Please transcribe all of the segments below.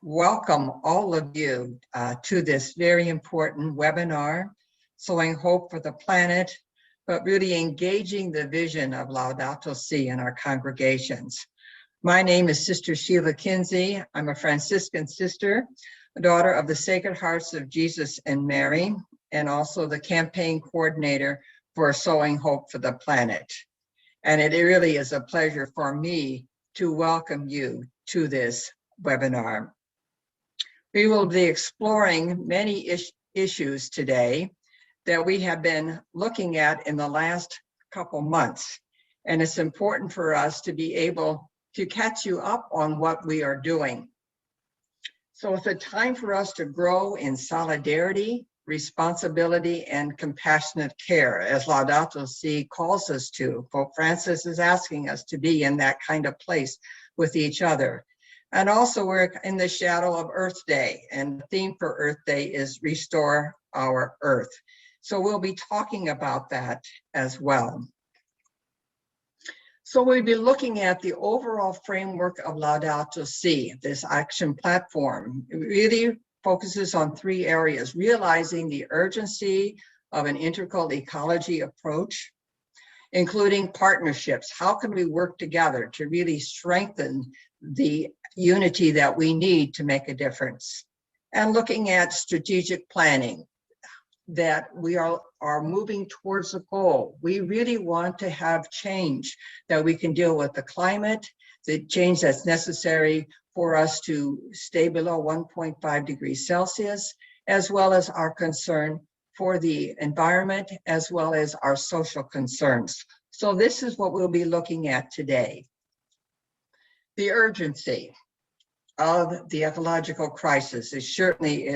welcome all of you to this very important webinar, Sowing Hope for the Planet, but really engaging the vision of Laudato Si in our congregations. My name is Sister Sheila Kinsey. I'm a Franciscan sister, a daughter of the Sacred Hearts of Jesus and Mary, and also the campaign coordinator for Sowing Hope for the Planet. And it really is a pleasure for me to welcome you to this webinar. We will be exploring many issues today that we have been looking at in the last couple months. And it's important for us to be able to catch you up on what we are doing. So it's a time for us to grow in solidarity, responsibility, and compassionate care, as Laudato Si calls us to. Pope Francis is asking us to be in that kind of place with each other. And also we're in the shadow of Earth Day, and the theme for Earth Day is Restore Our Earth. So we'll be talking about that as well. So we'll be looking at the overall framework of Laudato Si, this action platform. It really focuses on three areas: realizing the urgency of an integral ecology approach, including partnerships. How can we work together to really strengthen the unity that we need to make a difference? And looking at strategic planning, that we are moving towards a goal. We really want to have change, that we can deal with the climate, the change that's necessary for us to stay below 1.5 degrees Celsius, as well as our concern for the environment, as well as our social concerns. So this is what we'll be looking at today. The urgency of the ecological crisis is certainly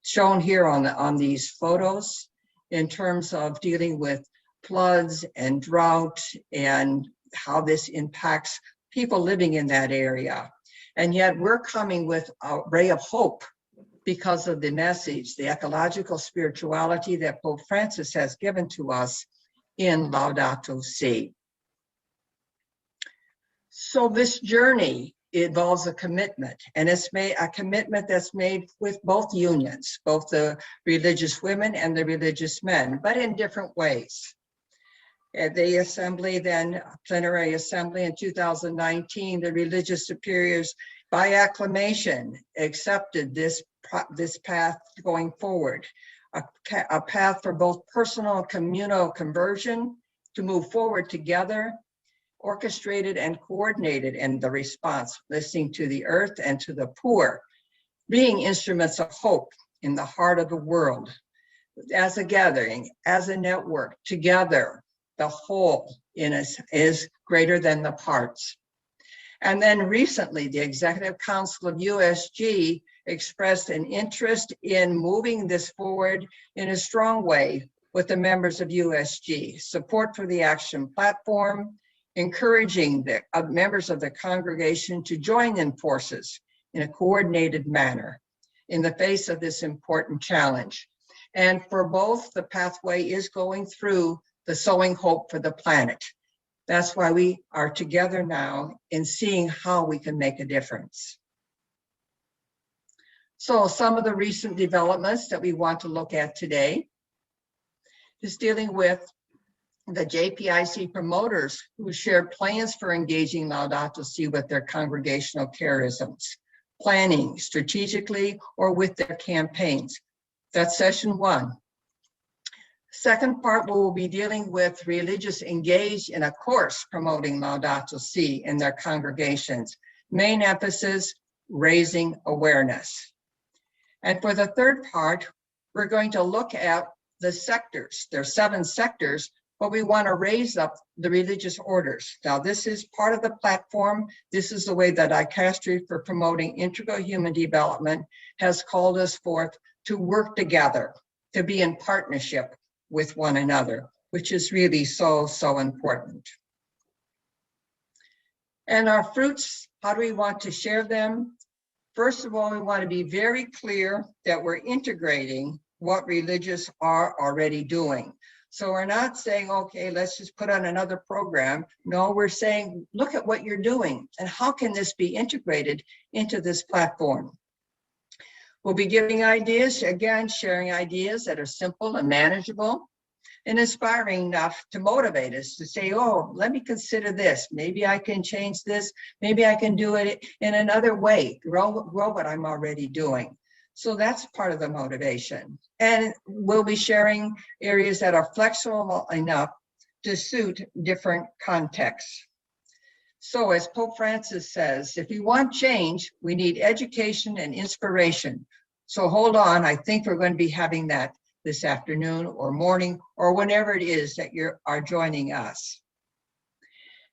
shown here on these photos in terms of dealing with floods and drought and how this impacts people living in that area. And yet we're coming with a ray of hope because of the message, the ecological spirituality that Pope Francis has given to us in Laudato Si. So this journey involves a commitment, and it's a commitment that's made with both unions, both the religious women and the religious men, but in different ways. At the assembly, then plenary assembly in 2019, the religious superiors by acclamation accepted this path going forward, a path for both personal and communal conversion to move forward together, orchestrated and coordinated in the response, listening to the earth and to the poor, being instruments of hope in the heart of the world, as a gathering, as a network, together, the whole in us is greater than the parts. And then recently, the Executive Council of USG expressed an interest in moving this forward in a strong way with the members of USG, support for the action platform, encouraging the members of the congregation to join in forces in a coordinated manner in the face of this important challenge. And for both, the pathway is going through the Sowing Hope for the Planet. That's why we are together now in seeing how we can make a difference. So some of the recent developments that we want to look at today is dealing with the JPIC promoters who shared plans for engaging Laudato Si with their congregational charisms, planning strategically or with their campaigns. That's session one. Second part, we will be dealing with religious engaged in a course promoting Laudato Si in their congregations. Main emphasis, raising awareness. And for the third part, we're going to look at the sectors. There are 7 sectors, but we want to raise up the religious orders. Now, this is part of the platform. This is the way that Dicastery for Promoting Integral Human Development has called us forth to work together, to be in partnership with one another, which is really so, so important. And our fruits, how do we want to share them? First of all, we want to be very clear that we're integrating what religious are already doing. So we're not saying, okay, let's just put on another program. No, we're saying, look at what you're doing and how can this be integrated into this platform? We'll be giving ideas, again, sharing ideas that are simple and manageable and inspiring enough to motivate us to say, oh, let me consider this. Maybe I can change this. Maybe I can do it in another way, grow what I'm already doing. So that's part of the motivation. And we'll be sharing areas that are flexible enough to suit different contexts. So as Pope Francis says, if we want change, we need education and inspiration. So hold on, I think we're going to be having that this afternoon or morning or whenever it is that you are joining us.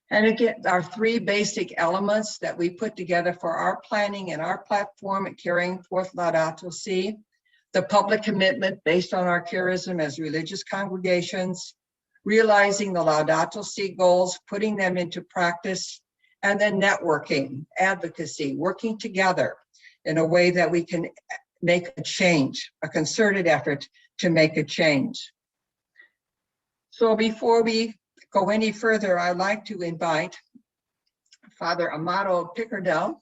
And again, our three basic elements that we put together for our planning and our platform at carrying forth Laudato Si, the public commitment based on our charism as religious congregations, realizing the Laudato Si goals, putting them into practice, and then networking, advocacy, working together in a way that we can make a change, a concerted effort to make a change. So before we go any further, I'd like to invite Father Amado Pickardell,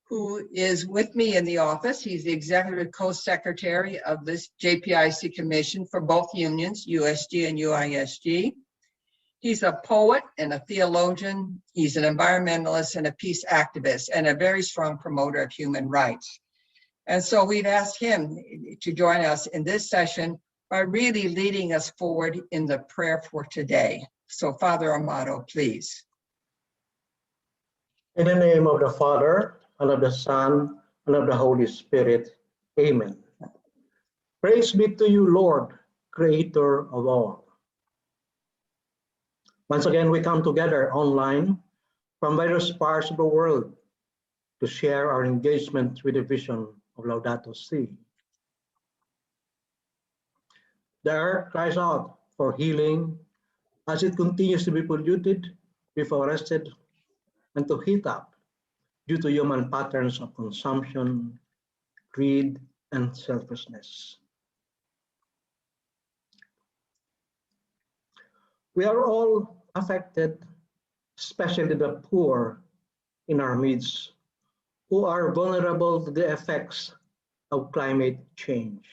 who is with me in the office. He's the executive co-secretary of this JPIC commission for both unions, USG and UISG. He's a poet and a theologian. He's an environmentalist and a peace activist and a very strong promoter of human rights. And so we've asked him to join us in this session by really leading us forward in the prayer for today. So Father Amado, please. In the name of the Father, and of the Son, and of the Holy Spirit. Amen. Praise be to you, Lord, Creator of all. Once again, we come together online from various parts of the world to share our engagement with the vision of Laudato Si. The earth cries out for healing as it continues to be polluted, deforested, and to heat up due to human patterns of consumption, greed, and selfishness. We are all affected, especially the poor in our midst, who are vulnerable to the effects of climate change.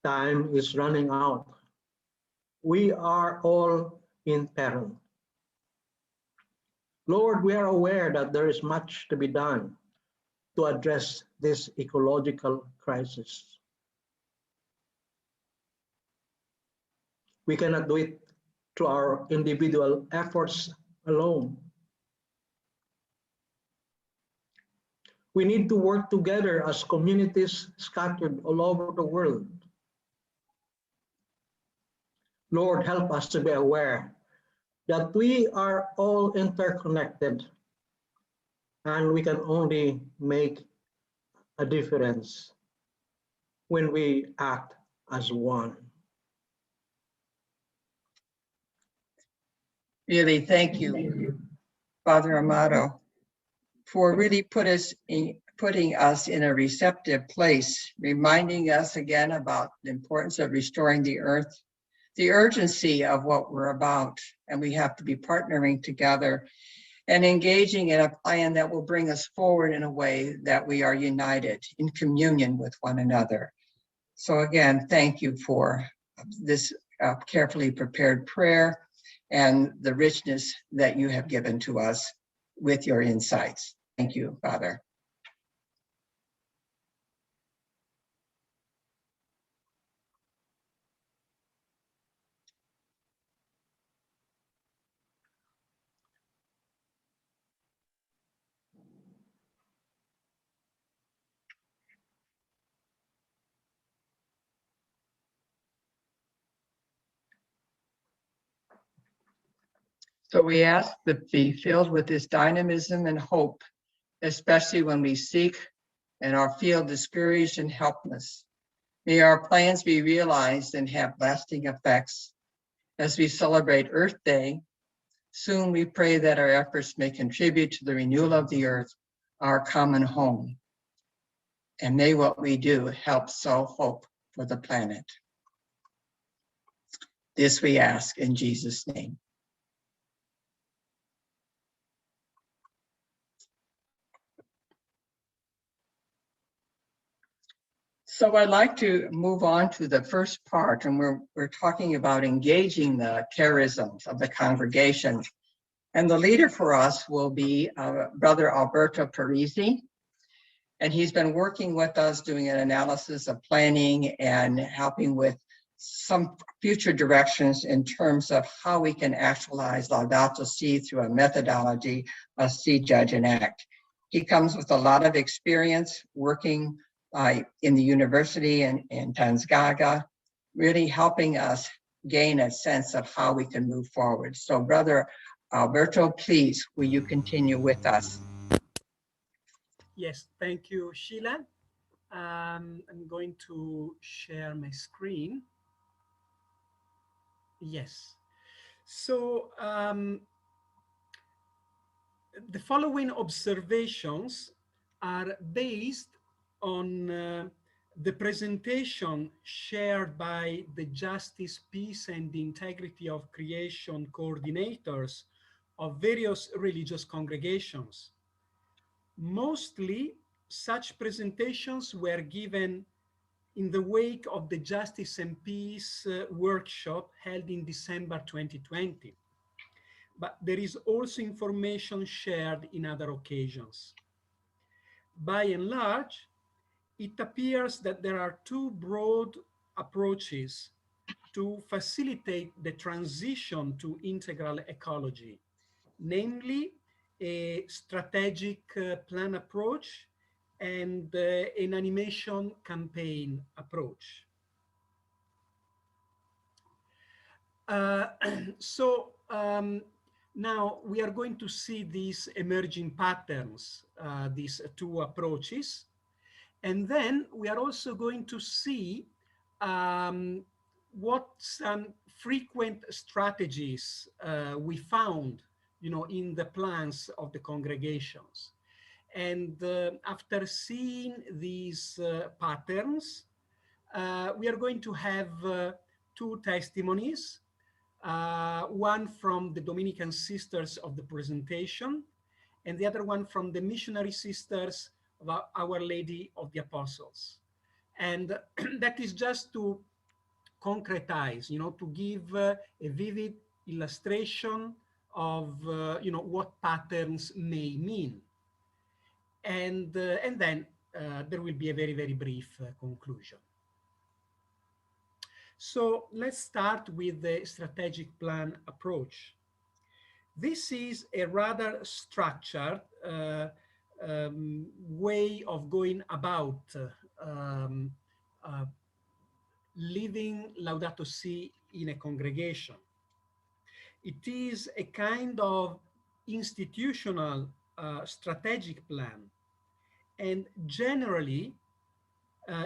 Time is running out. We are all in peril. Lord, we are aware that there is much to be done to address this ecological crisis. We cannot do it through our individual efforts alone. We need to work together as communities scattered all over the world. Lord, help us to be aware that we are all interconnected and we can only make a difference when we act as one. Really, thank you, Father Amado, for really putting us in a receptive place, reminding us again about the importance of restoring the earth, the urgency of what we're about, and we have to be partnering together and engaging in a plan that will bring us forward in a way that we are united in communion with one another. So again, thank you for this carefully prepared prayer and the richness that you have given to us with your insights. Thank you, Father. So we ask to be filled with this dynamism and hope, especially when we seek and are feel discouraged and helpless. May our plans be realized and have lasting effects. As we celebrate Earth Day, soon we pray that our efforts may contribute to the renewal of the earth, our common home. And may what we do help sow hope for the planet. This we ask in Jesus' name. So I'd like to move on to the first part, and we're talking about engaging the charisms of the congregation. And the leader for us will be Brother Alberto Parisi. And he's been working with us doing an analysis of planning and helping with some future directions in terms of how we can actualize Laudato Si through a methodology of See, Judge, and Act. He comes with a lot of experience working in the university and in Tanzgaga, really helping us gain a sense of how we can move forward. So Brother Alberto, please, will you continue with us? Yes, thank you, Sheila. I'm going to share my screen. Yes. So the following observations are based on the presentation shared by the Justice, Peace, and Integrity of Creation coordinators of various religious congregations. Mostly, such presentations were given in the wake of the Justice and Peace workshop held in December 2020. But there is also information shared in other occasions. By and large, it appears that there are two broad approaches to facilitate the transition to integral ecology, namely a strategic plan approach and an animation campaign approach. Uh, so now we are going to see these emerging patterns, these two approaches. And then we are also going to see what some frequent strategies we found, in the plans of the congregations. And after seeing these patterns, we are going to have two testimonies, one from the Dominican sisters of the presentation, and the other one from the missionary sisters of Our Lady of the Apostles. And that is just to concretize, to give a vivid illustration of, what patterns may mean. And then there will be a very, very brief conclusion. So let's start with the strategic plan approach. This is a rather structured way of going about living Laudato Si in a congregation. It is a kind of institutional strategic plan, and generally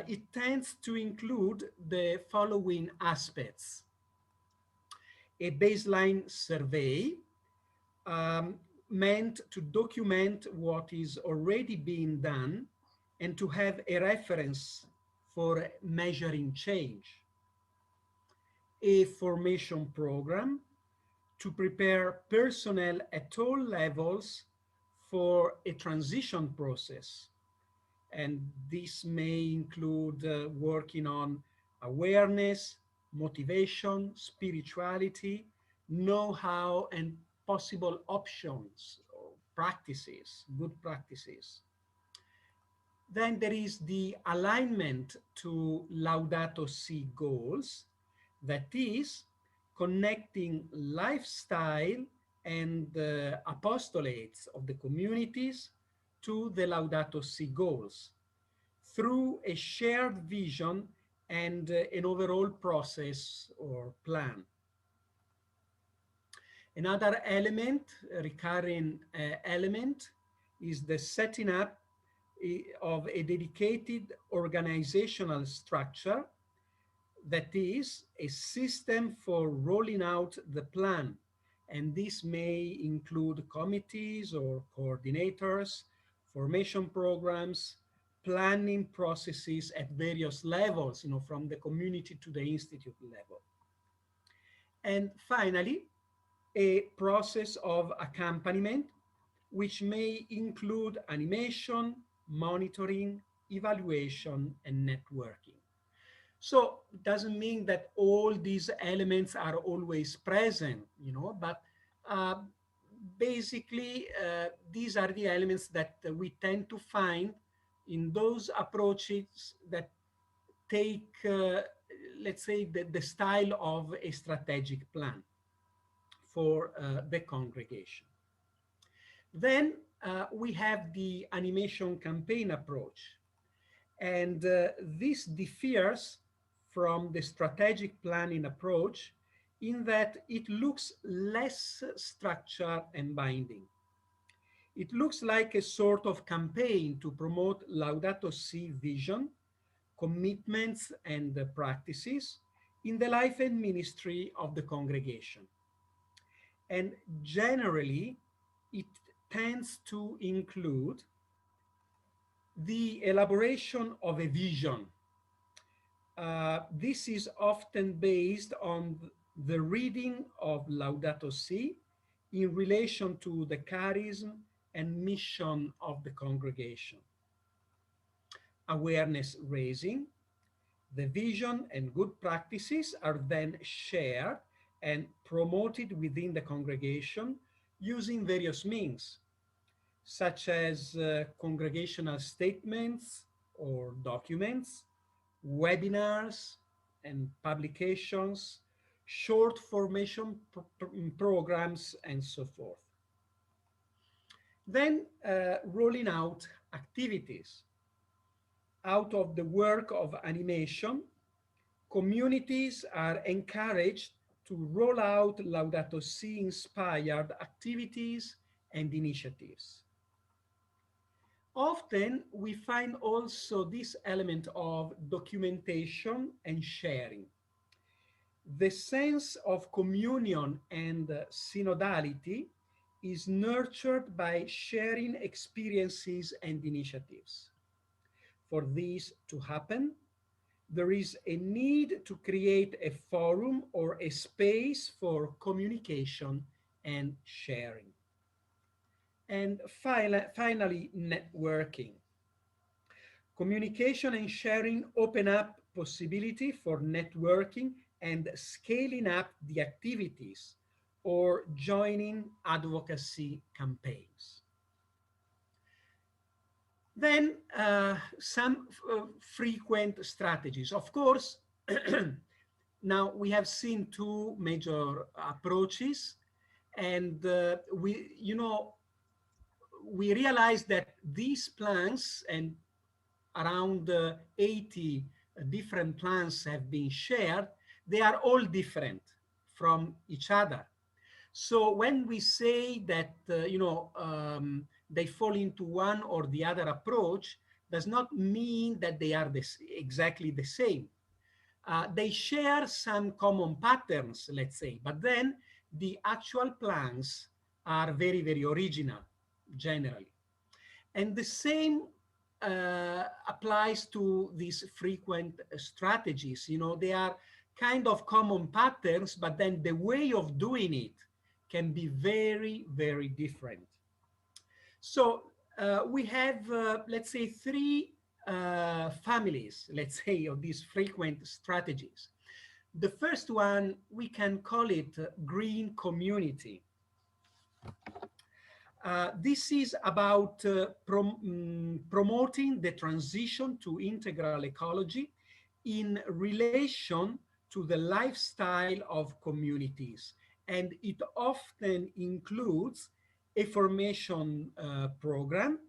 it tends to include the following aspects: a baseline survey meant to document what is already being done and to have a reference for measuring change, a formation program to prepare personnel at all levels for a transition process. And this may include working on awareness, motivation, spirituality, know-how, and possible options or practices, good practices. Then there is the alignment to Laudato Si goals, that is, connecting lifestyle and the apostolates of the communities to the Laudato Si goals through a shared vision and an overall process or plan. Another element, a recurring element, is the setting up of a dedicated organizational structure, that is, a system for rolling out the plan. And this may include committees or coordinators, formation programs, planning processes at various levels, from the community to the institute level. And finally, a process of accompaniment, which may include animation, monitoring, evaluation, and networking. So it doesn't mean that all these elements are always present, but uh, basically these are the elements that we tend to find in those approaches that take, let's say, the style of a strategic plan for the congregation. Then we have the animation campaign approach. And this differs from the strategic planning approach in that it looks less structured and binding. It looks like a sort of campaign to promote Laudato Si vision, commitments, and practices in the life and ministry of the congregation. And generally, it tends to include the elaboration of a vision. This is often based on the reading of Laudato Si in relation to the charism and mission of the congregation. Awareness raising, the vision and good practices are then shared and promoted within the congregation using various means, such as congregational statements or documents, webinars and publications, short formation programs, and so forth. Then rolling out activities. Out of the work of animation, communities are encouraged to roll out Laudato Si inspired activities and initiatives. Often we find also this element of documentation and sharing. The sense of communion and synodality is nurtured by sharing experiences and initiatives. For this to happen, there is a need to create a forum or a space for communication and sharing. And finally, networking. Communication and sharing open up possibility for networking and scaling up the activities or joining advocacy campaigns. Then some frequent strategies. Of course, now we have seen two major approaches, and we realize that these plans, and around 80 different plans have been shared, they are all different from each other. So when we say that, they fall into one or the other approach, does not mean that they are exactly the same. They share some common patterns, let's say, but then the actual plans are very, very original, generally. And the same applies to these frequent strategies. They are kind of common patterns, but then the way of doing it can be very, very different. So we have, let's say, three families, let's say, of these frequent strategies. The first one, we can call it green community. This is about promoting the transition to integral ecology in relation to the lifestyle of communities. And it often includes a formation program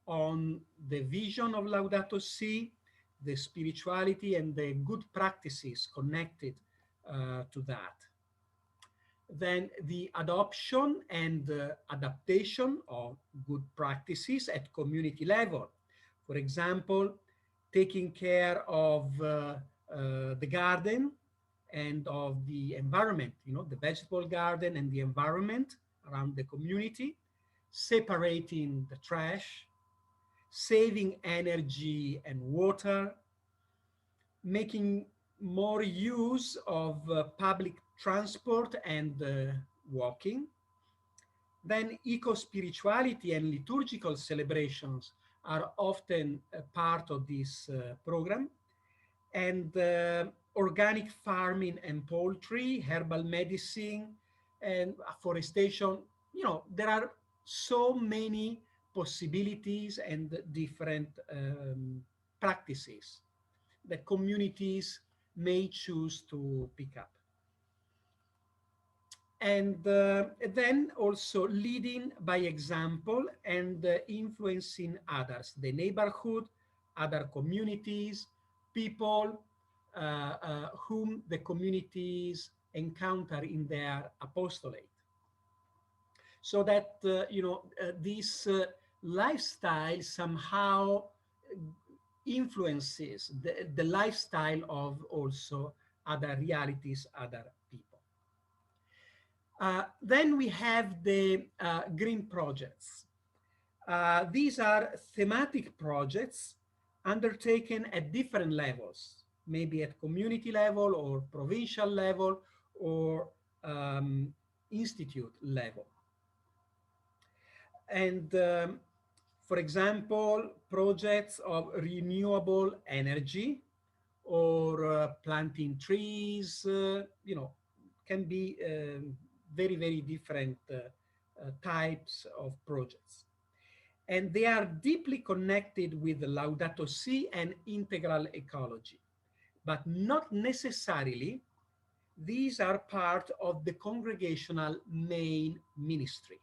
on the vision of Laudato Si, the spirituality and the good practices connected to that. Then the adoption and adaptation of good practices at community level. For example, taking care of the garden and of the environment, the vegetable garden and the environment around the community, separating the trash, saving energy and water, making more use of public transport and walking. Then eco-spirituality and liturgical celebrations are often a part of this program. And organic farming and poultry, herbal medicine, and afforestation. You know, there are so many possibilities and different practices that communities may choose to pick up. And then also leading by example and influencing others, the neighborhood, other communities, people whom the communities encounter in their apostolate. So that, this lifestyle somehow influences the lifestyle of also other realities, other people. Then we have the green projects. These are thematic projects undertaken at different levels, maybe at community level or provincial level or institute level. And for example, projects of renewable energy or planting trees, can be very, very different types of projects. And they are deeply connected with the Laudato Si and integral ecology, but not necessarily these are part of the congregational main ministry.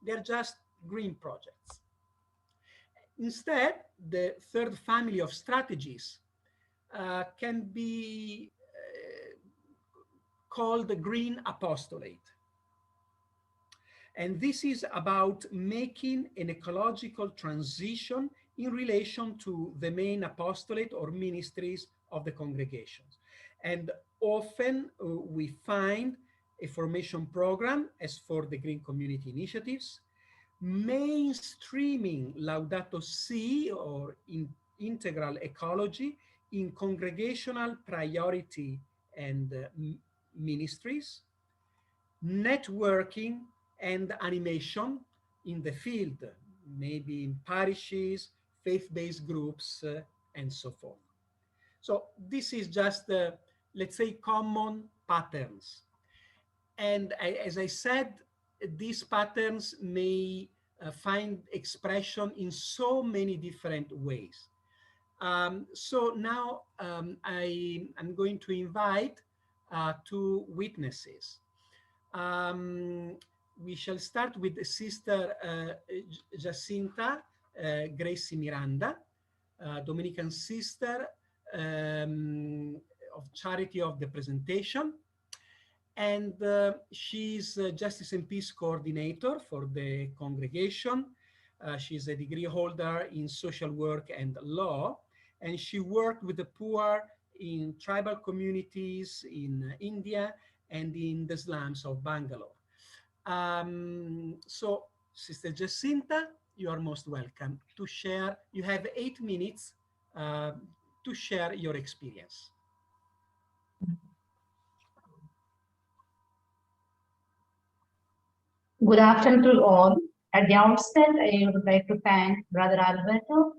They're just green projects. Instead, the third family of strategies can be called the green apostolate. And this is about making an ecological transition in relation to the main apostolate or ministries of the congregations. And often we find a formation program as for the Green Community Initiatives, mainstreaming Laudato Si or integral ecology in congregational priority and ministries, networking and animation in the field, maybe in parishes, faith-based groups, and so forth. So this is just, let's say, common patterns. And as I said, these patterns may find expression in so many different ways. So now I'm going to invite two witnesses. We shall start with Sister Jacinta Gracie Miranda, Dominican sister of Charity of the Presentation. And she's Justice and Peace Coordinator for the congregation. She's a degree holder in social work and law, and she worked with the poor in tribal communities in India and in the slums of Bangalore. So, Sister Jacinta, you are most welcome to share. You have 8 minutes to share your experience. Good afternoon to all. At the outset, I would like to thank Brother Alberto,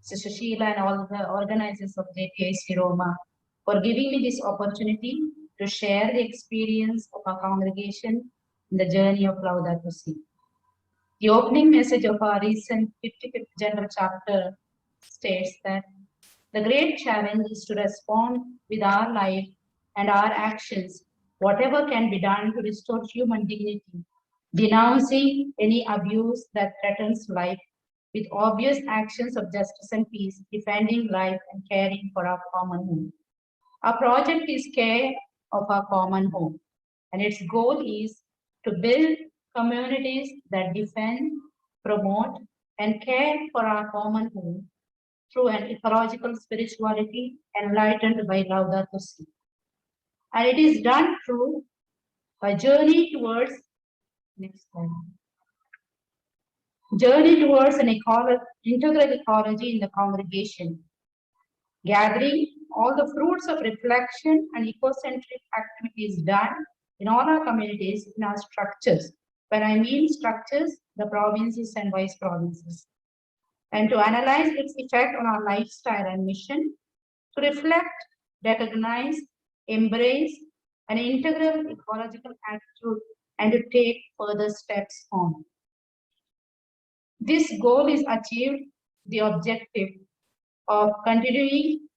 Sister Sheila, and all the organizers of JPIC Roma for giving me this opportunity to share the experience of our congregation in the journey of Laudato Si. The opening message of our recent 55th General Chapter states that the great challenge is to respond with our life and our actions, whatever can be done to restore human dignity, denouncing any abuse that threatens life, with obvious actions of justice and peace, defending life and caring for our common home. Our project is Care of Our Common Home, and its goal is to build communities that defend, promote, and care for our common home through an ecological spirituality enlightened by Laudato Si. And it is done through a journey towards, next slide, journey towards an integral ecology in the congregation, gathering all the fruits of reflection and ecocentric activities done in all our communities in our structures. When I mean structures, the provinces and vice provinces. and to analyze its effect on our lifestyle and mission, to reflect, recognize, embrace an integral ecological attitude, and to take further steps on. This goal is achieved the objective of continuing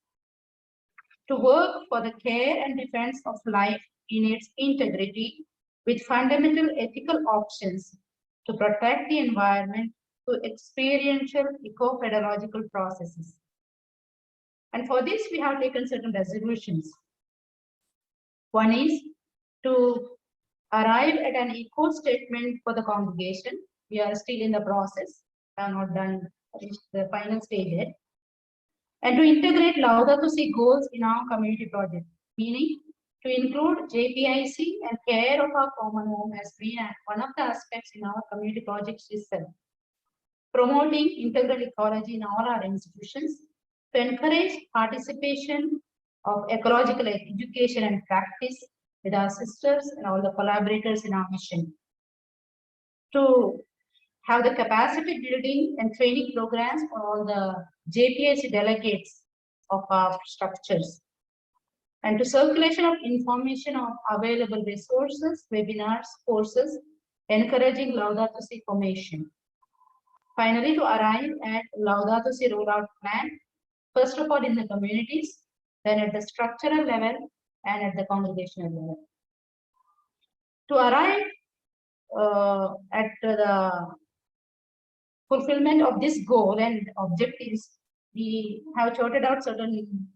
to work for the care and defense of life in its integrity with fundamental ethical options to protect the environment through experiential eco-pedagogical processes. And for this, we have taken certain resolutions. One is to arrive at an eco statement for the congregation. We are still in the process, we have not done reached the final stage yet. And to integrate Laudato Si goals in our community project, meaning to include JPIC and care of our common home has been one of the aspects in our community projects itself. Promoting integral ecology in all our institutions, to encourage participation of ecological education and practice with our sisters and all the collaborators in our mission. To have the capacity building and training programs for all the JPIC delegates of our structures. And to circulation of information of available resources, webinars, courses, encouraging Laudato Si formation. Finally, to arrive at Laudato Si rollout plan, first of all in the communities, then at the structural level and at the congregational level. To arrive at the fulfillment of this goal and objectives, we have charted out certain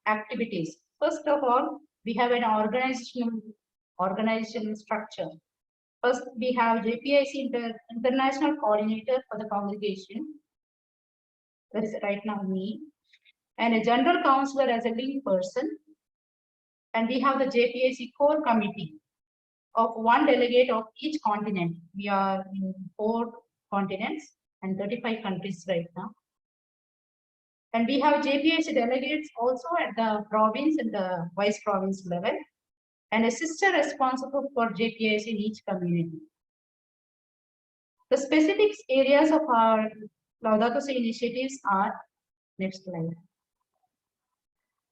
activities. First of all, we have an organizational structure. First, we have JPIC International Coordinator for the congregation. That is right now me. And a General Counselor as a link person. And we have the JPIC Core Committee of one delegate of each continent. We are in 4 continents and 35 countries right now. And we have JPIC delegates also at the province and the vice province level, and a sister responsible for JPIC in each community. The specific areas of our Laudato Si initiatives are, next slide.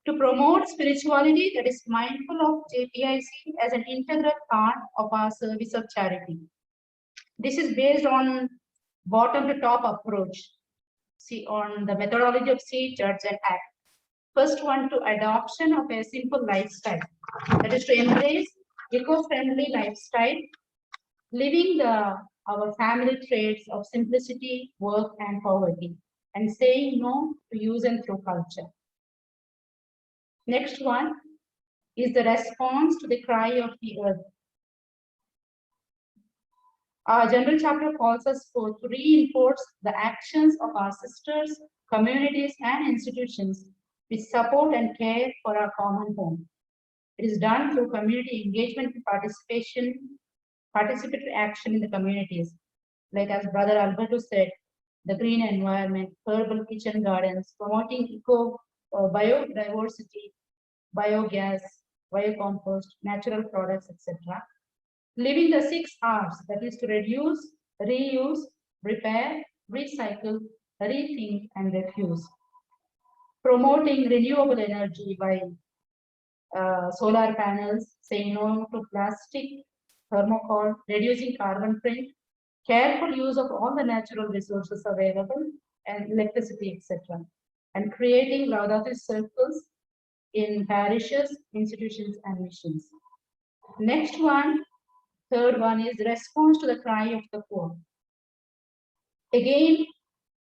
To promote spirituality that is mindful of JPIC as an integral part of our service of charity. This is based on bottom to top approach. See, on the methodology of see, judge, and act. First one, to adoption of a simple lifestyle. That is to embrace eco-friendly lifestyle, living our family traits of simplicity, work, and poverty, and saying no to use and through culture. Next one is the response to the cry of the earth. Our general chapter calls us for to reinforce the actions of our sisters, communities, and institutions which support and care for our common home. It is done through community engagement and participatory action in the communities. Like as Brother Alberto said, the green environment, herbal kitchen gardens, promoting biodiversity, biogas, biocompost, natural products, etc. Living the 6 R's, that is to reduce, reuse, repair, recycle, rethink, and refuse. Promoting renewable energy by solar panels, saying no to plastic, thermocol, reducing carbon print, careful use of all the natural resources available, and electricity, etc. And creating Laudato Si circles in parishes, institutions, and missions. Next one, third one is response to the cry of the poor. Again,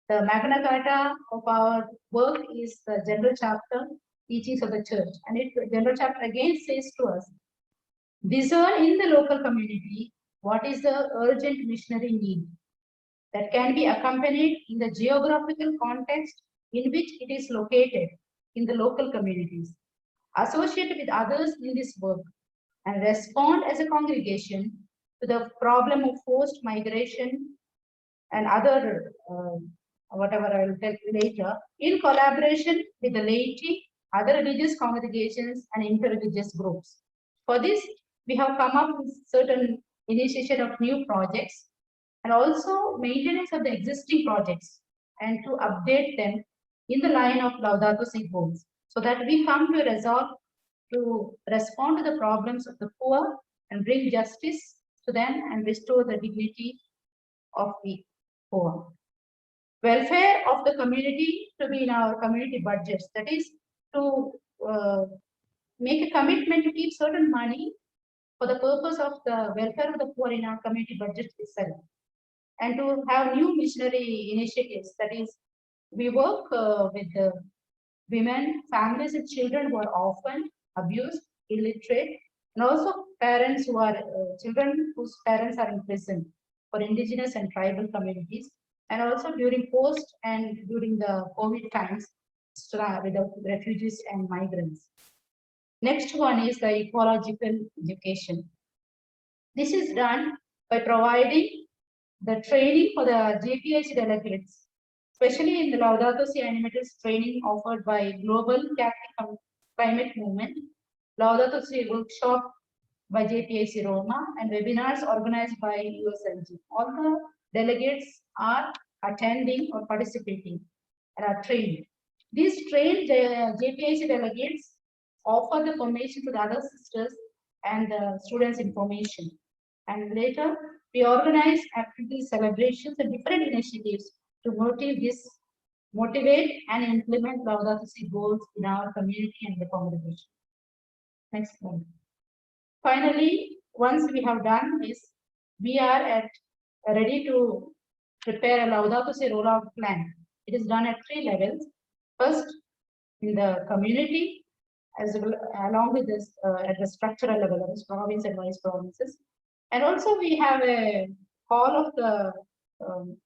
the Magna Carta of our work is the general chapter, teachings of the church. And the general chapter again says to us, discern in the local community what is the urgent missionary need that can be accompanied in the geographical context in which it is located in the local communities, associated with others in this work, and respond as a congregation to the problem of forced migration and other, whatever I will tell you later, in collaboration with the laity, other religious congregations, and interreligious groups. For this, we have come up with certain initiation of new projects and also maintenance of the existing projects. and to update them in the line of Laudato Si goals, so that we come to a resolve to respond to the problems of the poor and bring justice to them and restore the dignity of the poor. Welfare of the community to be in our community budgets, that is to make a commitment to keep certain money for the purpose of the welfare of the poor in our community budget itself, and to have new missionary initiatives, that is we work with the women, families and children who are orphaned, abused, illiterate, and also parents who are children whose parents are in prison for indigenous and tribal communities, and also during post and during the COVID times with the refugees and migrants. Next one is the ecological education. This is done by providing the training for the GPH delegates, especially in the Laudato Si animators training offered by Global Catholic Climate Movement, Laudato Si workshop by JPIC Roma, and webinars organized by USLG. All the delegates are attending or participating and are trained. These trained JPIC delegates offer the formation to the other sisters and the students information. And later, we organize activities, celebrations, and different initiatives to motivate and implement Laudato Si goals in our community and the congregation. Next one. Finally, once we have done this, we are ready to prepare a Laudato Si rollout plan. It is done at 3 levels. First, in the community, as well, along with this at the structural level, that is province and vice provinces. And also we have a call of the,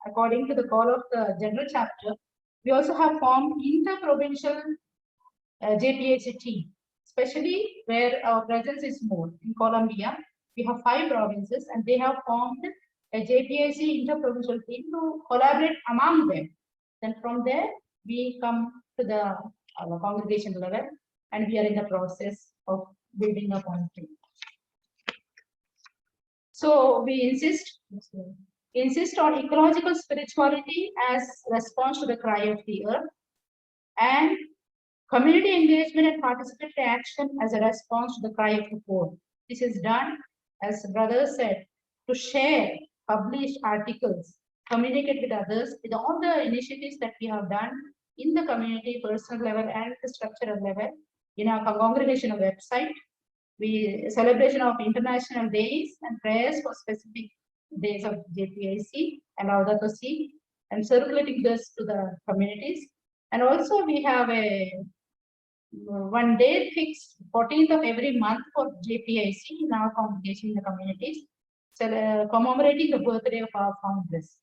according to the call of the general chapter, we also have formed inter-provincial JPHC team, especially where our presence is more. In Colombia, we have 5 provinces and they have formed a JPHC inter-provincial team to collaborate among them. Then from there, we come to the congregation level and we are in the process of building up on it. So we insist on ecological spirituality as response to the cry of the earth, and community engagement and participatory action as a response to the cry of the poor. This is done, as brother said, to share, publish articles, communicate with others, with all the initiatives that we have done in the community, personal level and the structural level, in our congregational website. Celebration of international days and prayers for specific days of JPIC and Laudato Si, and circulating this to the communities. And also we have a one day fixed 14th of every month for JPIC in our congregation in the communities, commemorating the birthday of our founders,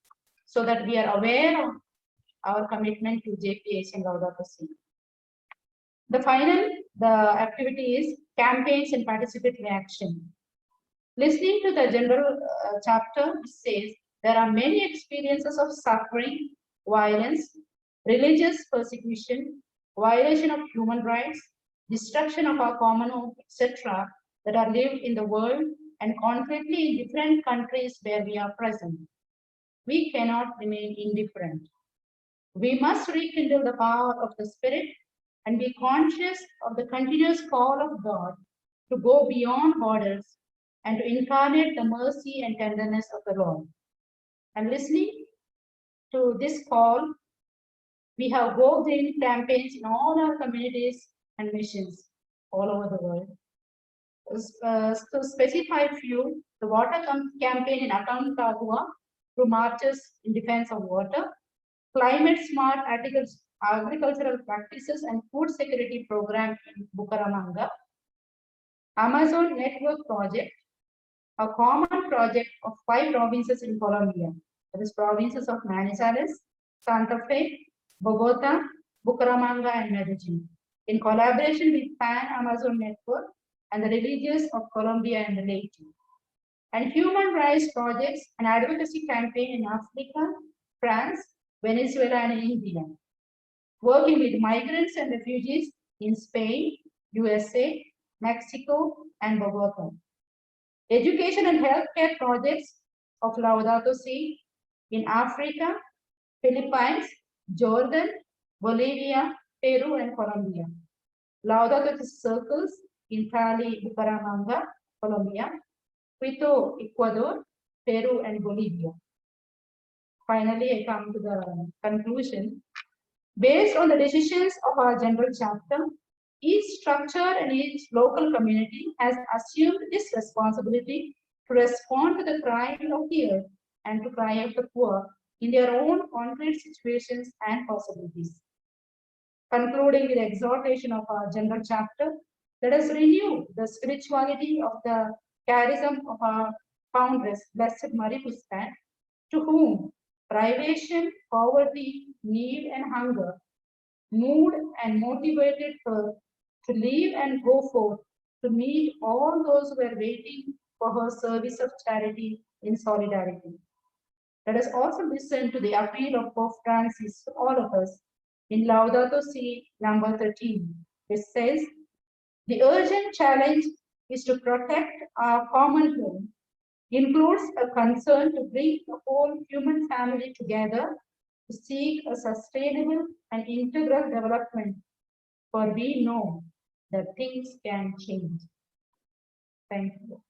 so that we are aware of our commitment to JPIC and Laudato Si. The activity is campaigns and participatory action. Listening to the general chapter, it says there are many experiences of suffering, violence, religious persecution, violation of human rights, destruction of our common home, etc., that are lived in the world and concretely in different countries where we are present. We cannot remain indifferent. We must rekindle the power of the Spirit and be conscious of the continuous call of God to go beyond borders and to incarnate the mercy and tenderness of the Lord. And listening to this call, we have go-green campaigns in all our communities and missions all over the world. To specify a few, the water campaign in Aconcagua through marches in defense of water, climate smart agricultural practices and food security program in Bucaramanga, Amazon Network Project, a common project of 5 provinces in Colombia, that is provinces of Manizales, Santa Fe, Bogota, Bucaramanga, and Medellin, in collaboration with Pan-Amazon Network and the religious of Colombia and the laity. And human rights projects and advocacy campaign in Africa, France, Venezuela, and India, working with migrants and refugees in Spain, USA, Mexico, and Bogota. Education and healthcare projects of Laudato Si in Africa, Philippines, Jordan, Bolivia, Peru, and Colombia. Laudato Si circles in Cali, Bucaramanga, Colombia, Quito, Ecuador, Peru, and Bolivia. Finally, I come to the conclusion. Based on the decisions of our general chapter, each structure and each local community has assumed this responsibility to respond to the crying of the earth and to cry of the poor in their own concrete situations and possibilities. Concluding with the exhortation of our general chapter, let us renew the spirituality of the charism of our foundress, Blessed Marie Puspan, to whom privation, poverty, need, and hunger moved and motivated her to leave and go forth to meet all those who were waiting for her service of charity in solidarity. Let us also listen to the appeal of Pope Francis to all of us in Laudato Si number 13, which says, the urgent challenge is to protect our common home, includes a concern to bring the whole human family together to seek a sustainable and integral development, for we know that things can change. Thank you.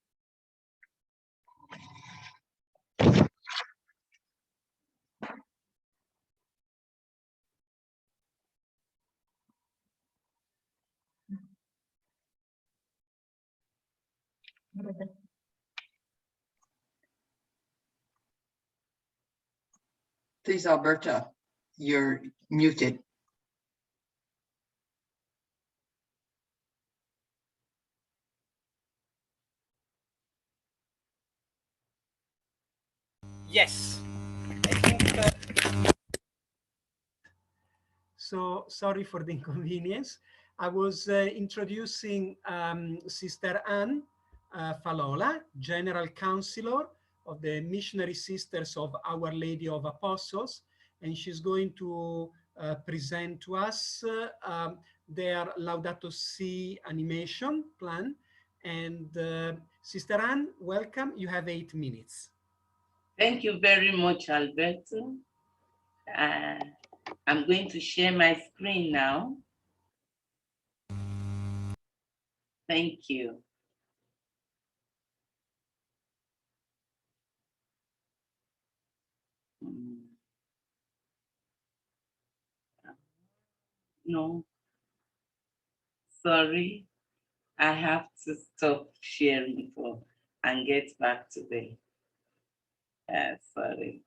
Please, Alberta, you're muted. Yes. So sorry for the inconvenience. I was introducing Sister Anne Falola, General Counselor of the Missionary Sisters of Our Lady of Apostles, and she's going to present to us their Laudato Si animation plan. And Sister Anne, welcome. You have 8 minutes. Thank you very much, Alberto. I'm going to share my screen now. Thank you. No, sorry. I have to stop sharing and get back to the, sorry.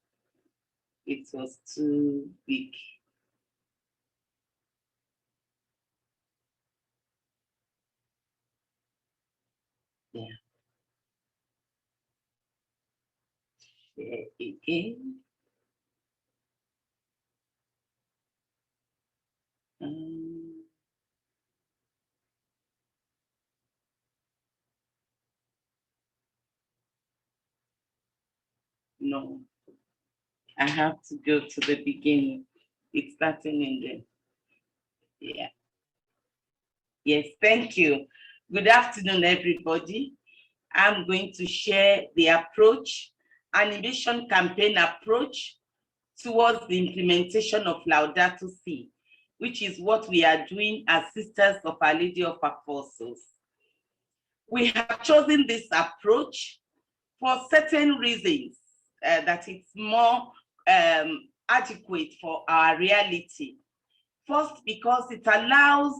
It was too big. Yeah. Share again. No, I have to go to the beginning. It's starting in the, yeah. Yes, thank you. Good afternoon, everybody. I'm going to share the approach, animation campaign approach towards the implementation of Laudato Si, which is what we are doing as Sisters of Our Lady of Apostles. We have chosen this approach for certain reasons, that it's more adequate for our reality. First, because it allows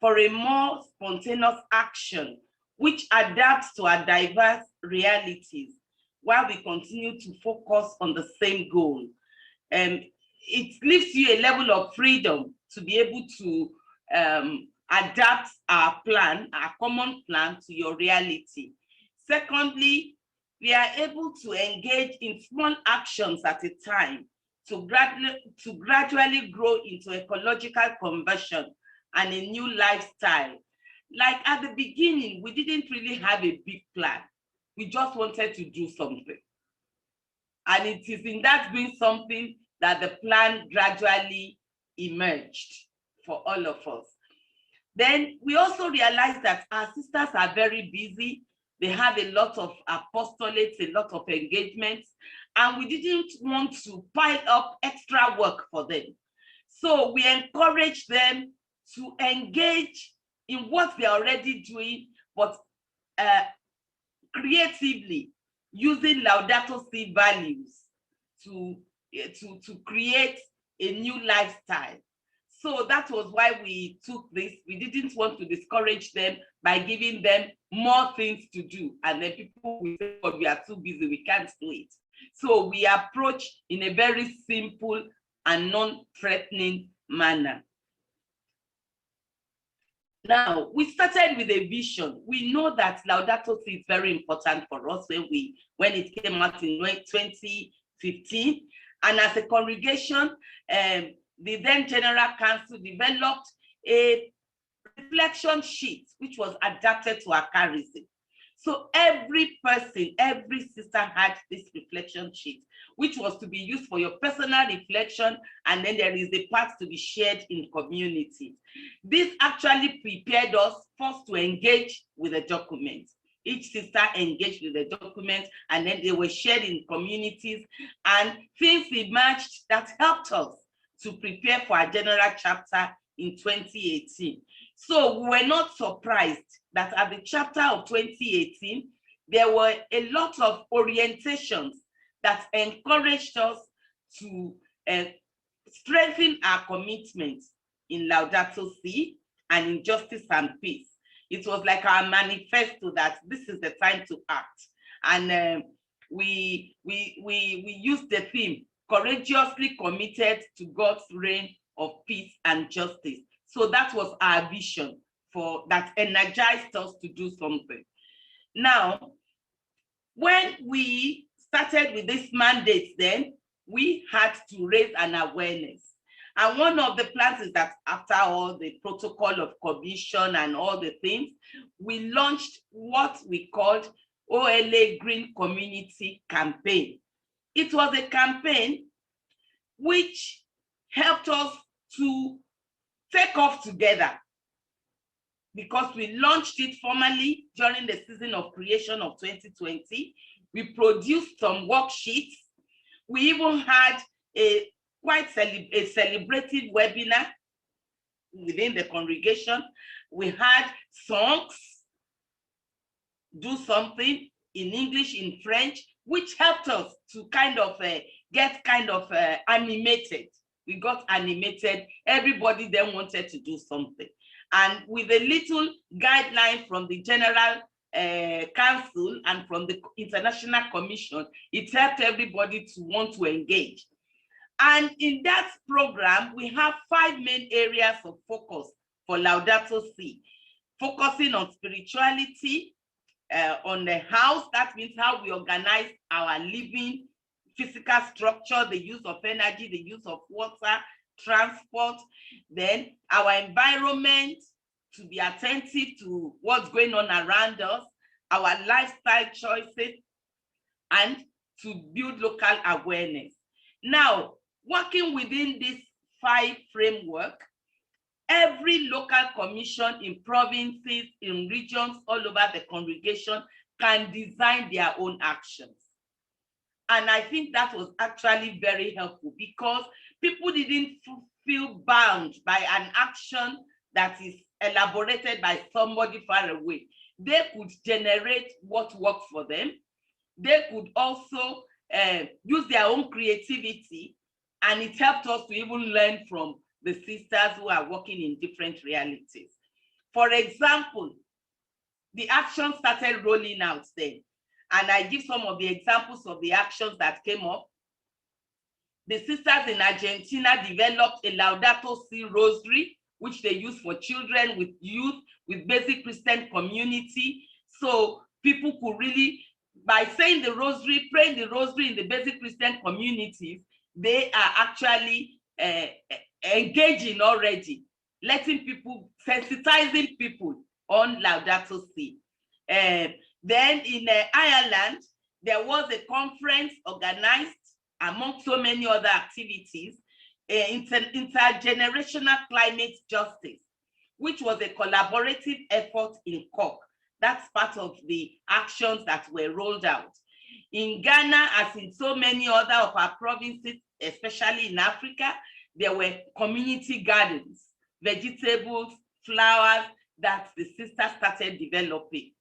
for a more spontaneous action, which adapts to our diverse realities, while we continue to focus on the same goal. It gives you a level of freedom to be able to adapt our plan, our common plan, to your reality. Secondly, we are able to engage in small actions at a time to gradually grow into ecological conversion and a new lifestyle. Like at the beginning, we didn't really have a big plan. We just wanted to do something. And it is in that doing something that the plan gradually emerged for all of us. Then we also realized that our sisters are very busy. They have a lot of apostolates, a lot of engagements, and we didn't want to pile up extra work for them. So we encourage them to engage in what they're already doing, but creatively using Laudato Si values to create a new lifestyle. So that was why we took this. We didn't want to discourage them by giving them more things to do. And then people will say, oh, we are too busy, we can't do it. So we approach in a very simple and non-threatening manner. Now, we started with a vision. We know that Laudato Si is very important for us when it came out in 2015. And as a congregation, the then General Council developed a reflection sheet, which was adapted to our charism. So every person, every sister had this reflection sheet, which was to be used for your personal reflection, and then there is a part to be shared in community. This actually prepared us first to engage with the document. Each sister engaged with the document, and then they were shared in communities, and things emerged that helped us to prepare for our general chapter in 2018. So we were not surprised that at the chapter of 2018, there were a lot of orientations that encouraged us to strengthen our commitment in Laudato Si and in justice and peace. It was like our manifesto that this is the time to act. And we used the theme, courageously committed to God's reign of peace and justice. So that was our vision for that energized us to do something. Now, when we started with this mandate, then we had to raise an awareness. And one of the plans is that after all the protocol of commission and all the things, we launched what we called OLA Green Community Campaign. It was a campaign which helped us to take off together, because we launched it formally during the season of creation of 2020. We produced some worksheets. We even had a celebrative webinar within the congregation. We had songs, do something in English, in French, which helped us to kind of get animated. We got animated. Everybody then wanted to do something. And with a little guideline from the General Council and from the International Commission, it helped everybody to want to engage. And in that program, we have 5 main areas of focus for Laudato Si, focusing on spirituality, on the house. That means how we organize our living, physical structure, the use of energy, the use of water, transport, then our environment, to be attentive to what's going on around us, our lifestyle choices, and to build local awareness. Now, working within this 5 framework, every local commission in provinces, in regions all over the congregation can design their own actions. And I think that was actually very helpful, because people didn't feel bound by an action that is elaborated by somebody far away. They could generate what works for them. They could also use their own creativity, and it helped us to even learn from the sisters who are working in different realities. For example, the action started rolling out then. And I give some of the examples of the actions that came up. The sisters in Argentina developed a Laudato Si rosary, which they use for children, with youth, with basic Christian community. So people could really, by saying the rosary, praying the rosary in the basic Christian communities, they are actually engaging already, letting people, sensitizing people on Laudato Si. Then in Ireland, there was a conference organized among so many other activities, intergenerational climate justice, which was a collaborative effort in Cork. That's part of the actions that were rolled out. In Ghana, as in so many other of our provinces, especially in Africa, there were community gardens, vegetables, flowers that the sisters started developing,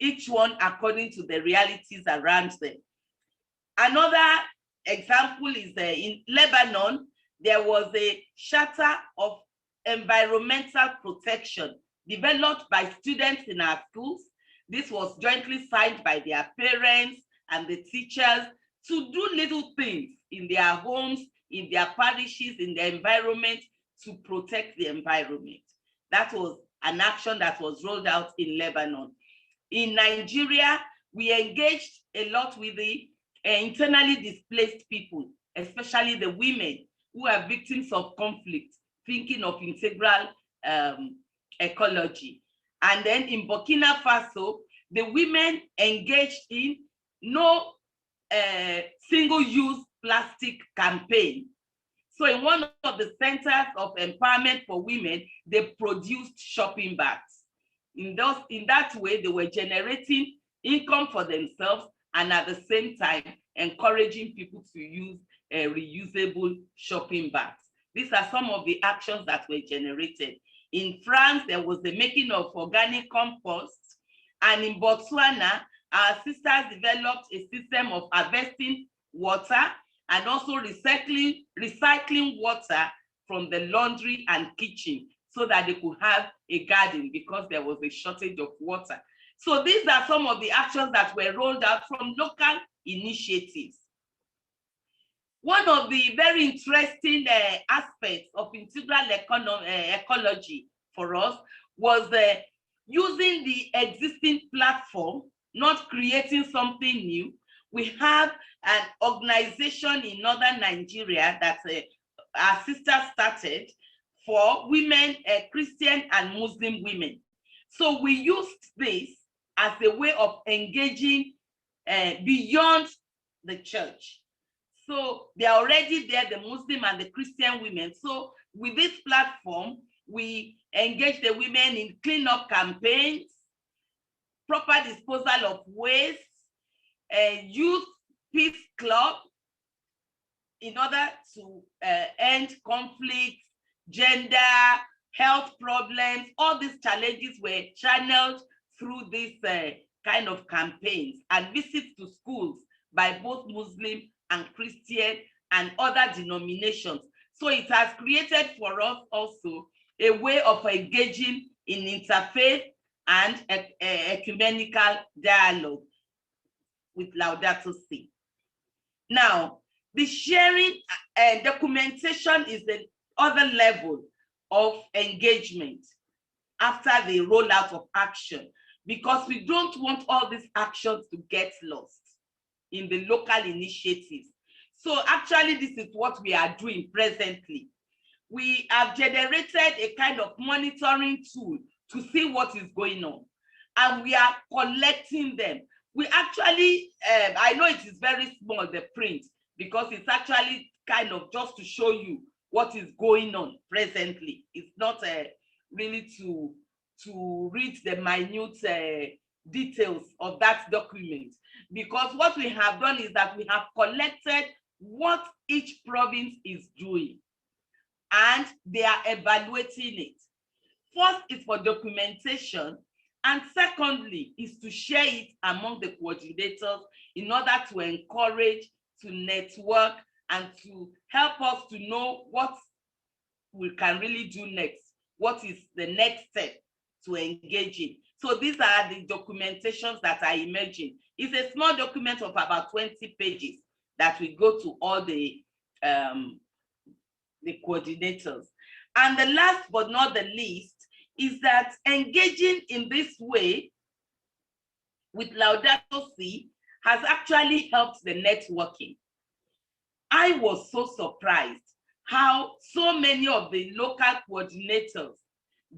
each one according to the realities around them. Another example is in Lebanon, there was a charter of environmental protection developed by students in our schools. This was jointly signed by their parents and the teachers to do little things in their homes, in their parishes, in their environment to protect the environment. That was an action that was rolled out in Lebanon. In Nigeria, we engaged a lot with the internally displaced people, especially the women who are victims of conflict, thinking of integral ecology. And then in Burkina Faso, the women engaged in no single-use plastic campaign. So in one of the centers of empowerment for women, they produced shopping bags. In that way, they were generating income for themselves and at the same time encouraging people to use reusable shopping bags. These are some of the actions that were generated. In France, there was the making of organic compost. And in Botswana, our sisters developed a system of harvesting water and also recycling water from the laundry and kitchen so that they could have a garden because there was a shortage of water. So these are some of the actions that were rolled out from local initiatives. One of the very interesting aspects of integral ecology for us was using the existing platform, not creating something new. We have an organization in northern Nigeria that our sister started for women, Christian and Muslim women. So we used this as a way of engaging beyond the church. So they are already there, the Muslim and the Christian women. So with this platform, we engage the women in cleanup campaigns, proper disposal of waste, youth peace club in order to end conflict, gender, health problems. All these challenges were channeled through this kind of campaigns and visits to schools by both Muslim and Christian and other denominations. So it has created for us also a way of engaging in interfaith and ecumenical dialogue with Laudato Si. Now, the sharing and documentation is the other level of engagement after the rollout of action, because we don't want all these actions to get lost in the local initiatives. So actually, this is what we are doing presently. We have generated a kind of monitoring tool to see what is going on, and we are collecting them. We actually, I know it is very small, the print, because it's actually kind of just to show you what is going on presently. It's not really to read the minute details of that document, because what we have done is that we have collected what each province is doing and they are evaluating it. First is for documentation, and secondly is to share it among the coordinators in order to encourage, to network, and to help us to know what we can really do next. What is the next step to engage in? So these are the documentations that are emerging. It's a small document of about 20 pages that we go to all the coordinators. And the last but not the least is that engaging in this way with Laudato Si has actually helped the networking. I was so surprised how so many of the local coordinators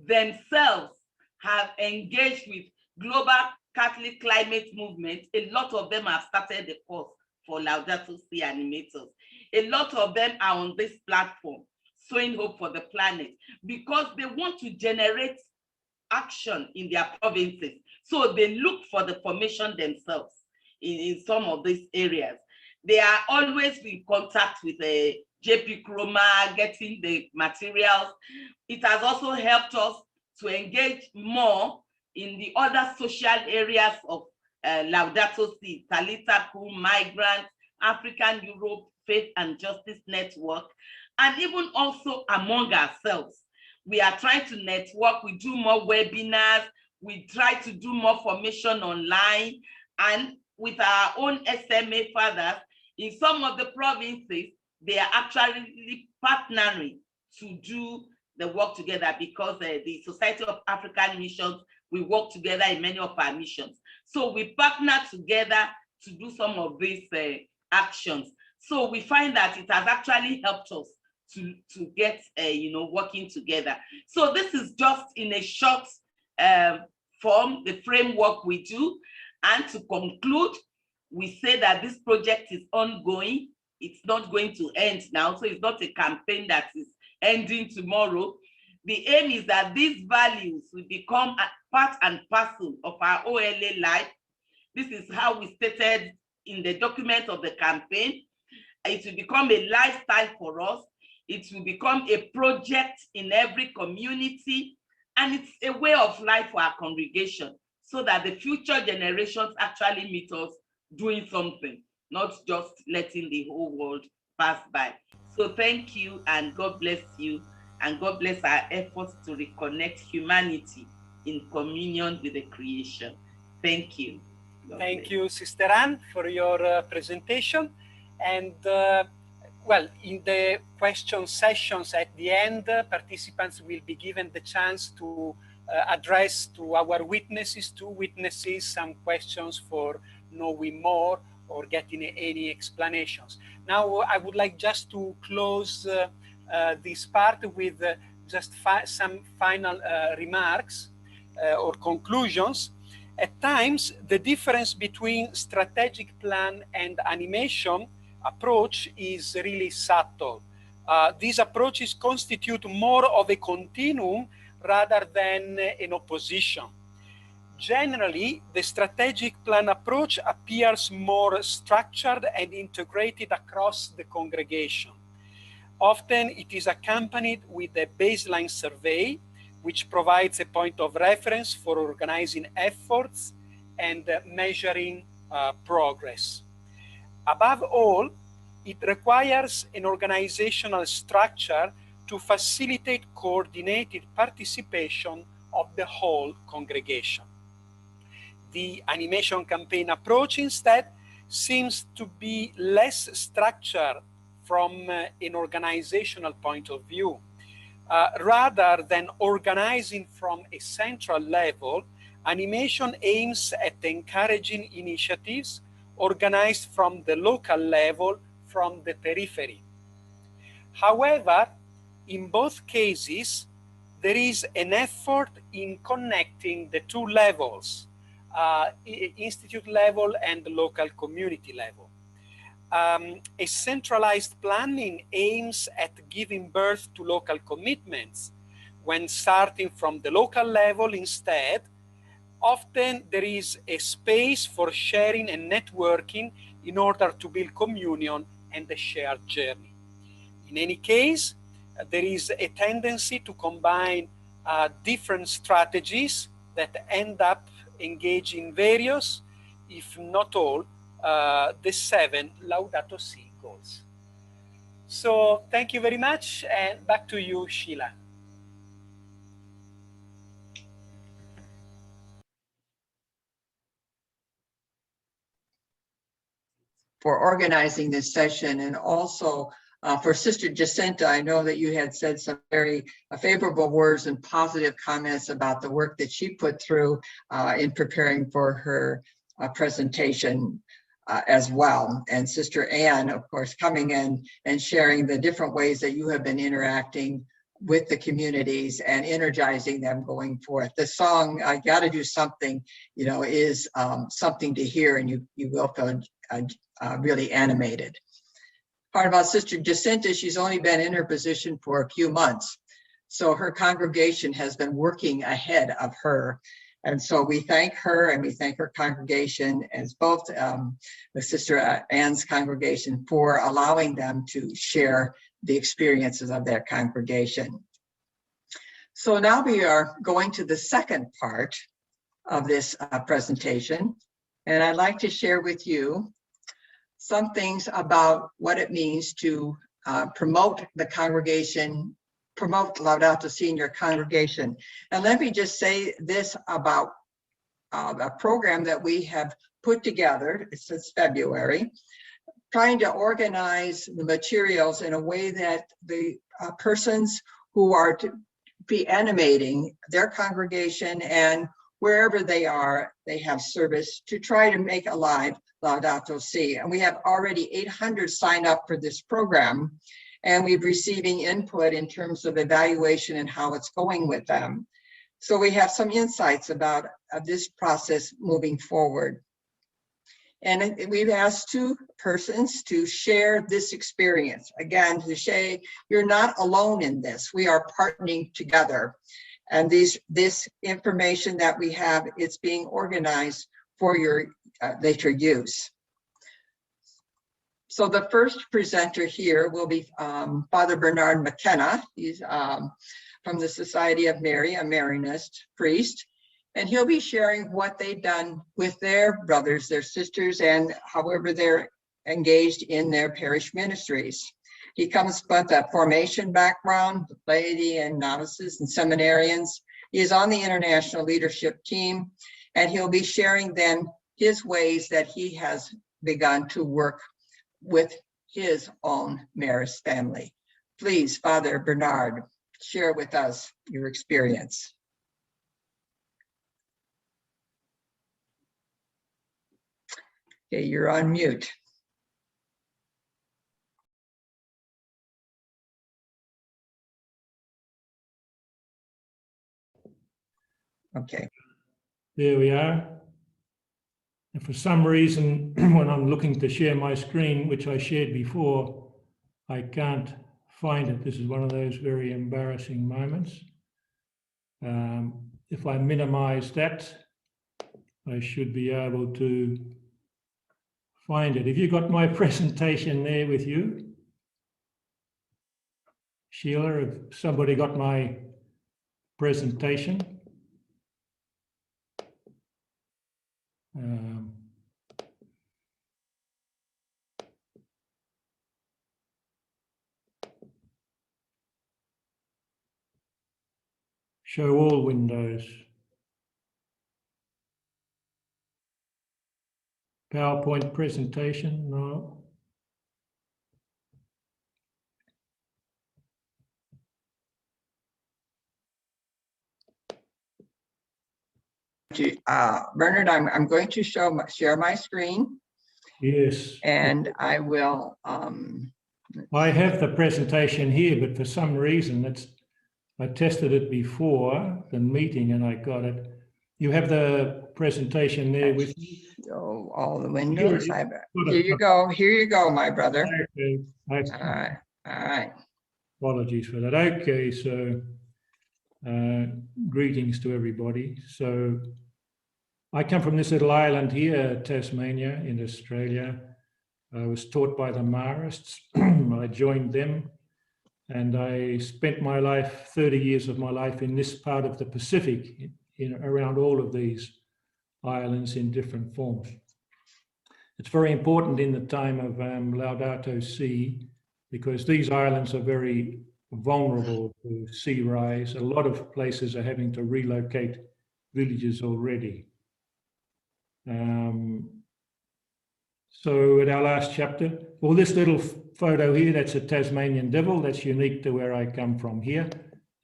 themselves have engaged with Global Catholic Climate Movement. A lot of them have started the course for Laudato Si animators. A lot of them are on this platform, Sowing Hope for the Planet, because they want to generate action in their provinces. So they look for the formation themselves in some of these areas. They are always in contact with JP Chroma, getting the materials. It has also helped us to engage more in the other social areas of Laudato Si, Talita Kum, Migrants, African Europe, Faith and Justice Network, and even also among ourselves. We are trying to network, we do more webinars, we try to do more formation online, and with our own SMA fathers, in some of the provinces, they are actually partnering to do the work together, because the Society of African Missions, we work together in many of our missions. So we partner together to do some of these actions. So we find that it has actually helped us to get, working together. So this is just in a short form, the framework we do. And to conclude, we say that this project is ongoing. It's not going to end now. So it's not a campaign that is ending tomorrow. The aim is that these values will become a part and parcel of our OLA life. This is how we stated in the document of the campaign. It will become a lifestyle for us. It will become a project in every community. And it's a way of life for our congregation, so that the future generations actually meet us doing something, not just letting the whole world pass by. So thank you, and God bless you, and God bless our efforts to reconnect humanity in communion with the creation. Thank you. Thank you, Sister Anne, for your presentation. And well, in the question sessions at the end, participants will be given the chance to address to our witnesses, some questions for knowing more or getting any explanations. Now, I would like just to close this part with just some final remarks or conclusions. At times, the difference between strategic plan and animation approach is really subtle. These approaches constitute more of a continuum rather than an opposition. Generally, the strategic plan approach appears more structured and integrated across the congregation. Often it is accompanied with a baseline survey, which provides a point of reference for organizing efforts and measuring progress. Above all, it requires an organizational structure to facilitate coordinated participation of the whole congregation. The animation campaign approach instead seems to be less structured from an organizational point of view. Rather than organizing from a central level, animation aims at encouraging initiatives organized from the local level, from the periphery. However, in both cases, there is an effort in connecting the two levels, institute level and local community level. A centralized planning aims at giving birth to local commitments. When starting from the local level instead, often there is a space for sharing and networking in order to build communion and a shared journey. In any case, there is a tendency to combine different strategies that end up engaging various, if not all, the 7 Laudato Si goals. So thank you very much, and back to you, Sheila. For organizing this session, and also for Sister Jacinta, I know that you had said some very favorable words and positive comments about the work that she put through in preparing for her presentation as well. And Sister Anne, of course, coming in and sharing the different ways that you have been interacting with the communities and energizing them going forth. The song, I Gotta Do Something, is something to hear, and you will feel really animated. Part about Sister Jacinta, she's only been in her position for a few months. So her congregation has been working ahead of her. And so we thank her and we thank her congregation, as both the Sister Anne's congregation, for allowing them to share the experiences of their congregation. So now we are going to the second part of this presentation, and I'd like to share with you some things about what it means to promote the congregation, promote Laudato Si in your congregation. And let me just say this about a program that we have put together since February, trying to organize the materials in a way that the persons who are to be animating their congregation and wherever they are, they have service to try to make alive Laudato Si. And we have already 800 signed up for this program, and we're receiving input in terms of evaluation and how it's going with them. So we have some insights about this process moving forward. And we've asked two persons to share this experience. Again, to say, you're not alone in this. We are partnering together. And this information that we have, it's being organized for your later use. So the first presenter here will be Father Bernard McKenna. He's from the Society of Mary, a Marianist priest. And he'll be sharing what they've done with their brothers, their sisters, and however they're engaged in their parish ministries. He comes with a formation background, with laity and novices and seminarians. He is on the international leadership team, and he'll be sharing then his ways that he has begun to work with his own Marist family. Please, Father Bernard, share with us your experience. Okay, you're on mute. Okay. There we are. And for some reason, when I'm looking to share my screen, which I shared before, I can't find it. This is one of those very embarrassing moments. If I minimize that, I should be able to find it. Have you got my presentation there with you? Sheila, have somebody got my presentation? Show all windows. PowerPoint presentation, no. Bernard, I'm going to share my screen. Yes. And I will. I have the presentation here, but for some reason, I tested it before the meeting and I got it. You have the presentation there with you? Show all the windows. Here you go. Here you go, my brother. Okay. All right. Apologies for that. Okay, so greetings to everybody. So I come from this little island here, Tasmania in Australia. I was taught by the Marists. I joined them and I spent my life, 30 years of my life in this part of the Pacific, around all of these islands in different forms. It's very important in the time of Laudato Si, because these islands are very vulnerable to sea rise. A lot of places are having to relocate villages already. So at our last chapter, well, this little photo here, that's a Tasmanian devil. That's unique to where I come from here.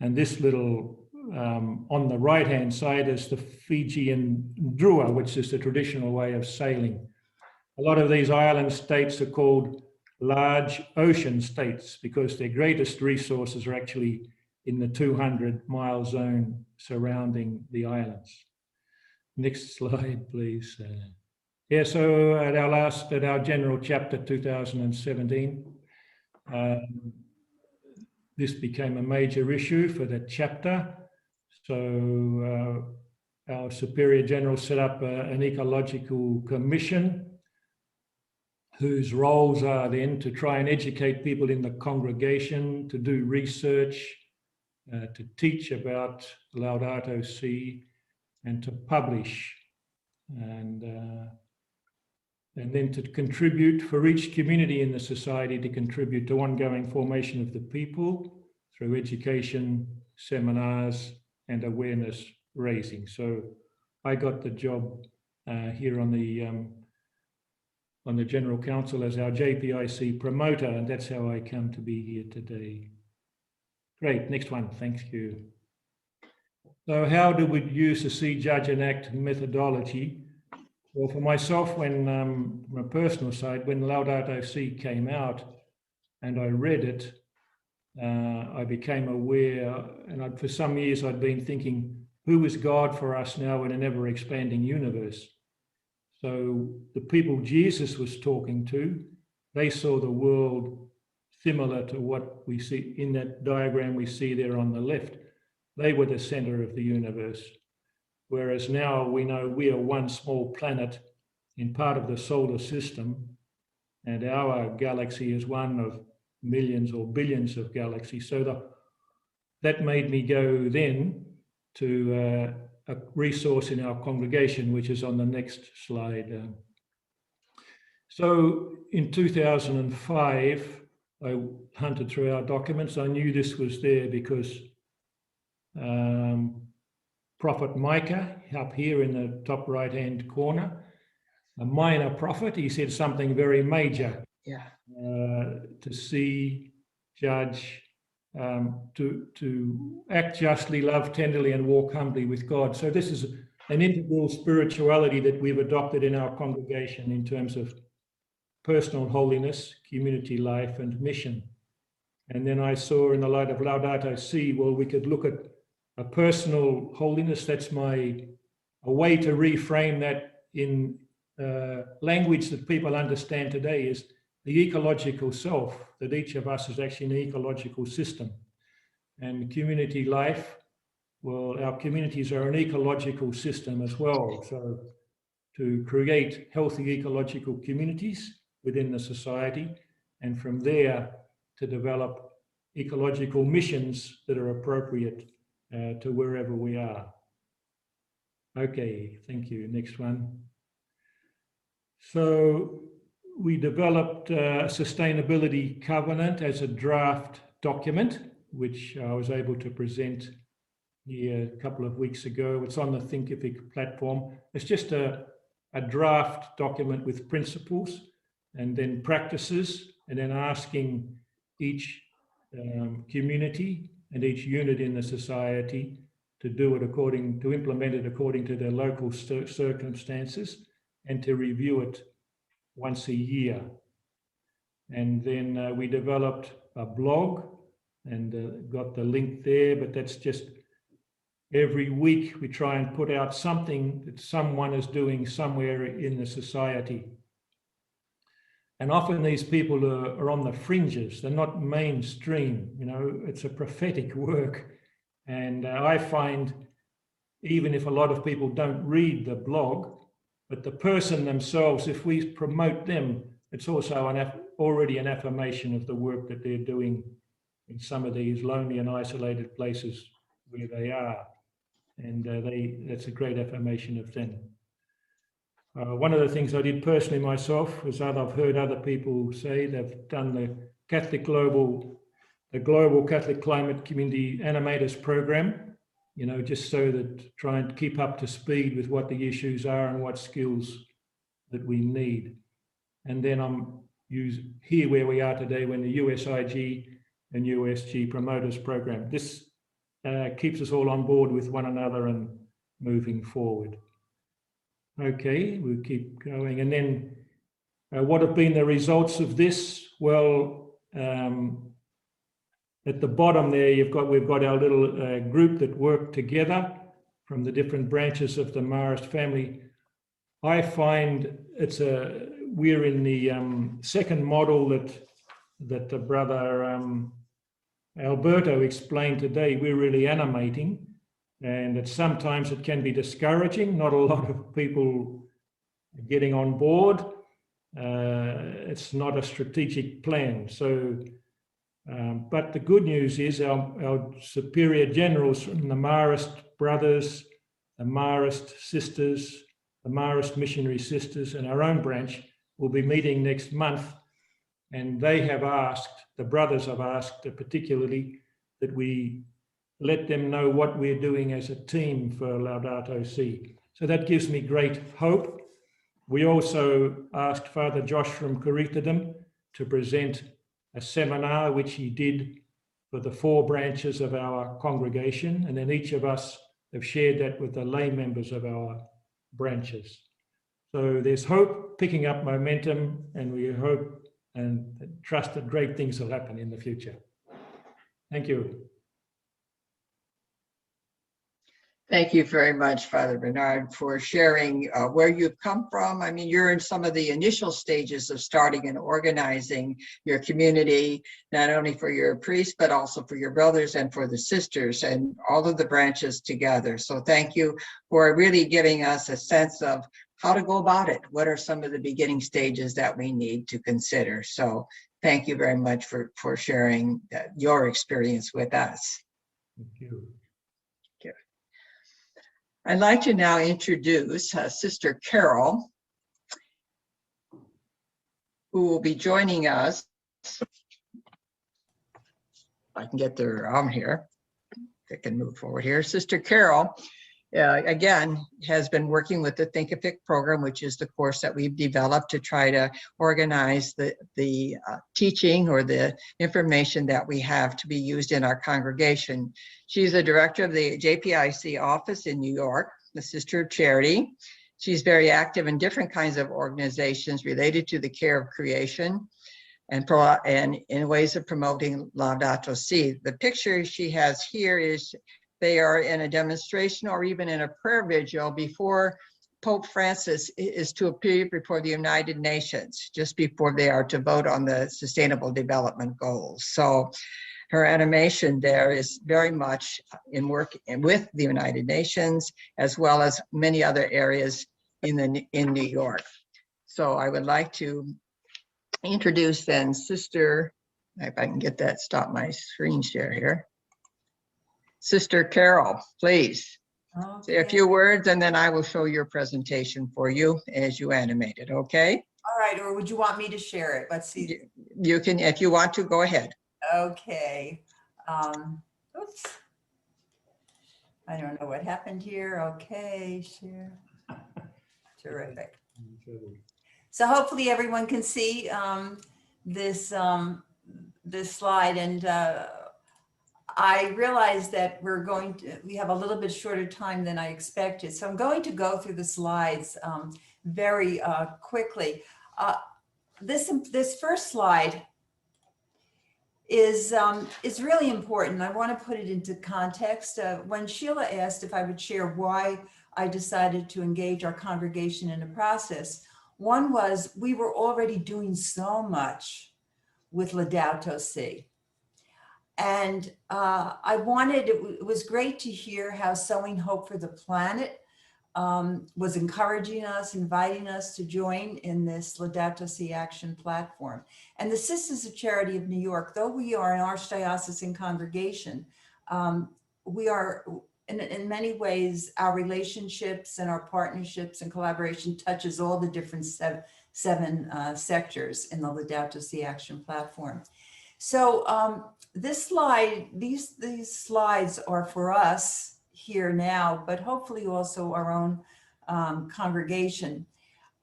And this little, on the right-hand side is the Fijian drua, which is the traditional way of sailing. A lot of these island states are called large ocean states because their greatest resources are actually in the 200-mile zone surrounding the islands. Next slide, please. Yeah, so at our general chapter 2017, this became a major issue for the chapter. So our Superior General set up an ecological commission whose roles are then to try and educate people in the congregation, to do research, to teach about Laudato Si, and to publish, and then to contribute for each community in the society, to contribute to ongoing formation of the people through education, seminars, and awareness raising. So I got the job here on the General Council as our JPIC promoter, and that's how I come to be here today. Great, next one, thank you. So how do we use the See, Judge and Act methodology? Well, for myself, when from a personal side, when Laudato Si came out and I read it, I became aware, and for some years I'd been thinking, who is God for us now in an ever-expanding universe? So the people Jesus was talking to, they saw the world similar to what we see in that diagram we see there on the left. They were the center of the universe. Whereas now we know we are one small planet in part of the solar system, and our galaxy is one of millions or billions of galaxies. So that made me go then to a resource in our congregation, which is on the next slide. So in 2005, I hunted through our documents. I knew this was there because Prophet Micah, up here in the top right-hand corner, a minor prophet, he said something very major. Yeah. To see, judge, to act justly, love tenderly, and walk humbly with God. So this is an integral spirituality that we've adopted in our congregation in terms of personal holiness, community life, and mission. And then I saw in the light of Laudato Si, well, we could look at a personal holiness. That's a way to reframe that in language that people understand today is the ecological self, that each of us is actually an ecological system. And community life, well, our communities are an ecological system as well. So to create healthy ecological communities within the society, and from there to develop ecological missions that are appropriate to wherever we are. Okay, thank you. Next one. So we developed a sustainability covenant as a draft document, which I was able to present here a couple of weeks ago. It's on the Thinkific platform. It's just a draft document with principles and then practices, and then asking each community and each unit in the society to do it to implement it according to their local circumstances, and to review it once a year. And then we developed a blog and got the link there, but that's just every week we try and put out something that someone is doing somewhere in the society. And often these people are on the fringes, they're not mainstream, you know, it's a prophetic work. And I find, even if a lot of people don't read the blog, but the person themselves, if we promote them, it's also already an affirmation of the work that they're doing in some of these lonely and isolated places where they are. And that's a great affirmation of them. One of the things I did personally myself was that I've heard other people say they've done the Global Catholic Climate Community Animators Program, you know, just so that try and keep up to speed with what the issues are and what skills that we need. And then I'm here where we are today when the USIG and USG Promoters Program. This keeps us all on board with one another and moving forward. Okay, we'll keep going. And then what have been the results of this? Well, at the bottom there, we've got our little group that work together from the different branches of the Marist family. I find we're in the second model that the brother Alberto explained today. We're really animating, and that sometimes it can be discouraging, not a lot of people getting on board. It's not a strategic plan. So, but the good news is our superior generals from the Marist brothers, the Marist sisters, the Marist missionary sisters, and our own branch will be meeting next month. And they have asked, the brothers have asked particularly, that we let them know what we're doing as a team for Laudato Si. So that gives me great hope. We also asked Father Josh from Corinthian to present a seminar, which he did for the 4 branches of our congregation. And then each of us have shared that with the lay members of our branches. So there's hope, picking up momentum, and we hope and trust that great things will happen in the future. Thank you. Thank you very much, Father Bernard, for sharing where you've come from. I mean, you're in some of the initial stages of starting and organizing your community, not only for your priests, but also for your brothers and for the sisters and all of the branches together. So thank you for really giving us a sense of how to go about it. What are some of the beginning stages that we need to consider? So thank you very much for sharing your experience with us. Thank you. I'd like to now introduce Sister Carol, who will be joining us. If I can get their arm here, they can move forward here. Sister Carol, again, has been working with the Thinkific program, which is the course that we've developed to try to organize the teaching or the information that we have to be used in our congregation. She's the director of the JPIC office in New York, the Sister of Charity. She's very active in different kinds of organizations related to the care of creation and in ways of promoting Laudato Si. The picture she has here is they are in a demonstration or even in a prayer vigil before Pope Francis is to appear before the United Nations, just before they are to vote on the Sustainable Development Goals. So her animation there is very much in work with the United Nations, as well as many other areas in New York. So I would like to introduce then Sister, if I can get that, stop my screen share here. Sister Carol, please say a few words, and then I will show your presentation for you as you animate it, okay? All right, or would you want me to share it? Let's see. You can, if you want to, go ahead. Okay. Oops. I don't know what happened here. Okay, share. Terrific. So hopefully everyone can see this slide, and I realize that we have a little bit shorter time than I expected. So I'm going to go through the slides very quickly. This first slide is really important. I want to put it into context. When Sheila asked if I would share why I decided to engage our congregation in a process, one was we were already doing so much with Laudato Si. And it was great to hear how Sowing Hope for the Planet was encouraging us, inviting us to join in this Laudato Si Action platform. And the Sisters of Charity of New York, though we are an archdiocesan congregation, we are in many ways, our relationships and our partnerships and collaboration touches all the different seven sectors in the Laudato Si Action platform. So this slide, these slides are for us here now, but hopefully also our own congregation.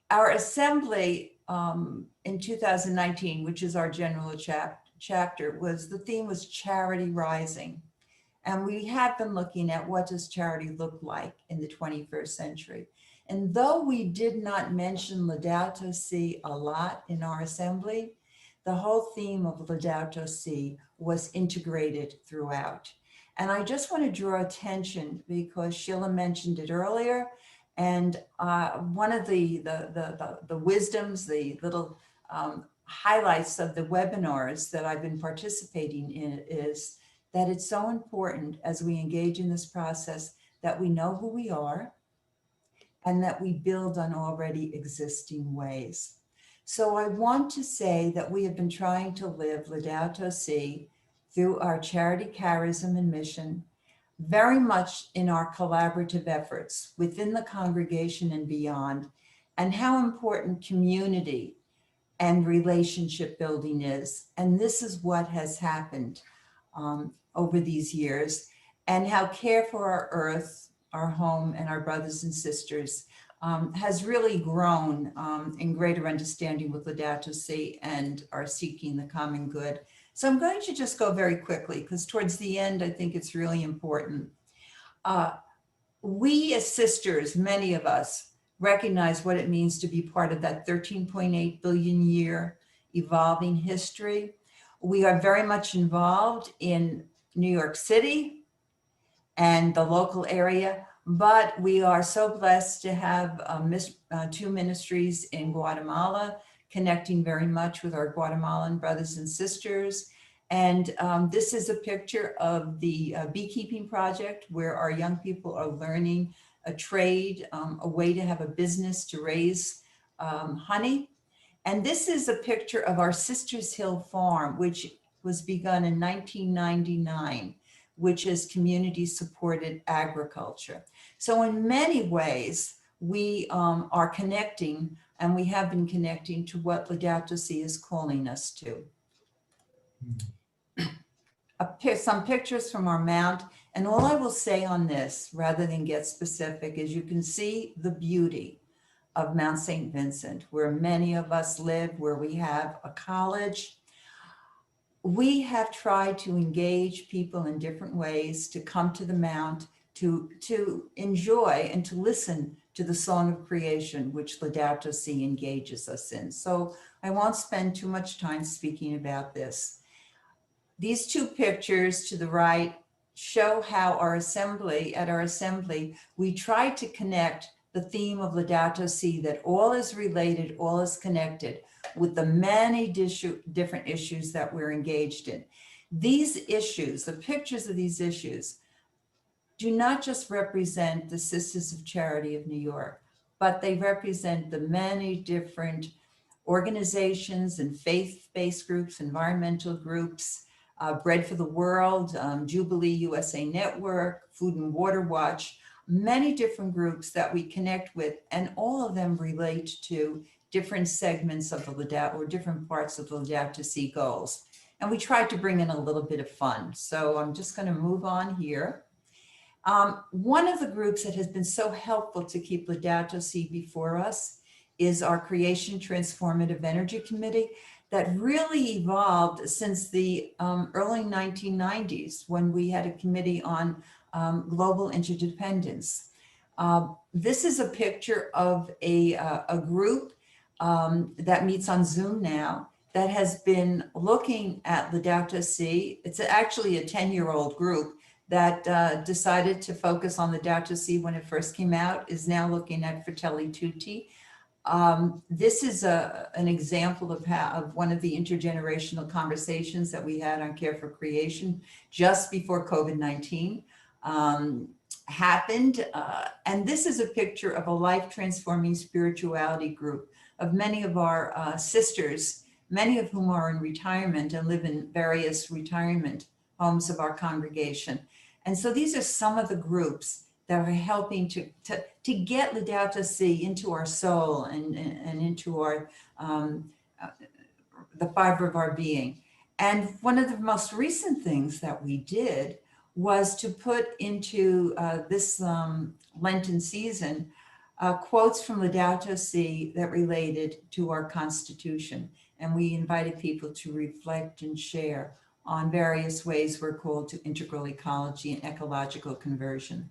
Our assembly in 2019, which is our general chapter, the theme was Charity Rising. And we have been looking at what does charity look like in the 21st century. And though we did not mention Laudato Si a lot in our assembly, the whole theme of Laudato Si was integrated throughout. And I just want to draw attention because Sheila mentioned it earlier. And one of the wisdoms, the little highlights of the webinars that I've been participating in is that it's so important as we engage in this process that we know who we are, and that we build on already existing ways. So I want to say that we have been trying to live Laudato Si through our charity, charism, and mission, very much in our collaborative efforts within the congregation and beyond, and how important community and relationship building is. And this is what has happened over these years, and how care for our earth, our home, and our brothers and sisters has really grown in greater understanding with Laudato Si and our seeking the common good. So I'm going to just go very quickly, because towards the end, I think it's really important. We as sisters, many of us, recognize what it means to be part of that 13.8 billion year evolving history. We are very much involved in New York City and the local area, but we are so blessed to have 2 ministries in Guatemala, connecting very much with our Guatemalan brothers and sisters. And this is a picture of the beekeeping project, where our young people are learning a trade, a way to have a business to raise honey. And this is a picture of our Sisters Hill Farm, which was begun in 1999, which is community-supported agriculture. So in many ways, we are connecting, and we have been connecting to what Laudato Si is calling us to. Some pictures from our mount, and all I will say on this, rather than get specific, is you can see the beauty of Mount St. Vincent, where many of us live, where we have a college. We have tried to engage people in different ways to come to the Mount, to enjoy and to listen to the song of creation, which Laudato Si engages us in. So I won't spend too much time speaking about this. These 2 pictures to the right show how at our assembly, we tried to connect the theme of Laudato Si, that all is related, all is connected, with the many different issues that we're engaged in. These issues, the pictures of these issues, do not just represent the Sisters of Charity of New York, but they represent the many different organizations and faith-based groups, environmental groups, Bread for the World, Jubilee USA Network, Food and Water Watch, many different groups that we connect with, and all of them relate to different segments of the Laudato, or different parts of the Laudato Si goals. And we tried to bring in a little bit of fun. So I'm just going to move on here. One of the groups that has been so helpful to keep Laudato Si before us is our Creation Transformative Energy Committee, that really evolved since the early 1990s, when we had a committee on global interdependence. This is a picture of a group that meets on Zoom now, that has been looking at Laudato Si. It's actually a 10-year-old group that decided to focus on Laudato Si when it first came out, is now looking at Fratelli Tutti. This is an example of one of the intergenerational conversations that we had on Care for Creation just before COVID-19 happened. And this is a picture of a life-transforming spirituality group of many of our sisters, many of whom are in retirement and live in various retirement homes of our congregation. And so these are some of the groups that are helping to get Laudato Si into our soul and into our the fiber of our being. And one of the most recent things that we did was to put into this Lenten season quotes from Laudato Si that related to our Constitution. And we invited people to reflect and share on various ways we're called to integral ecology and ecological conversion.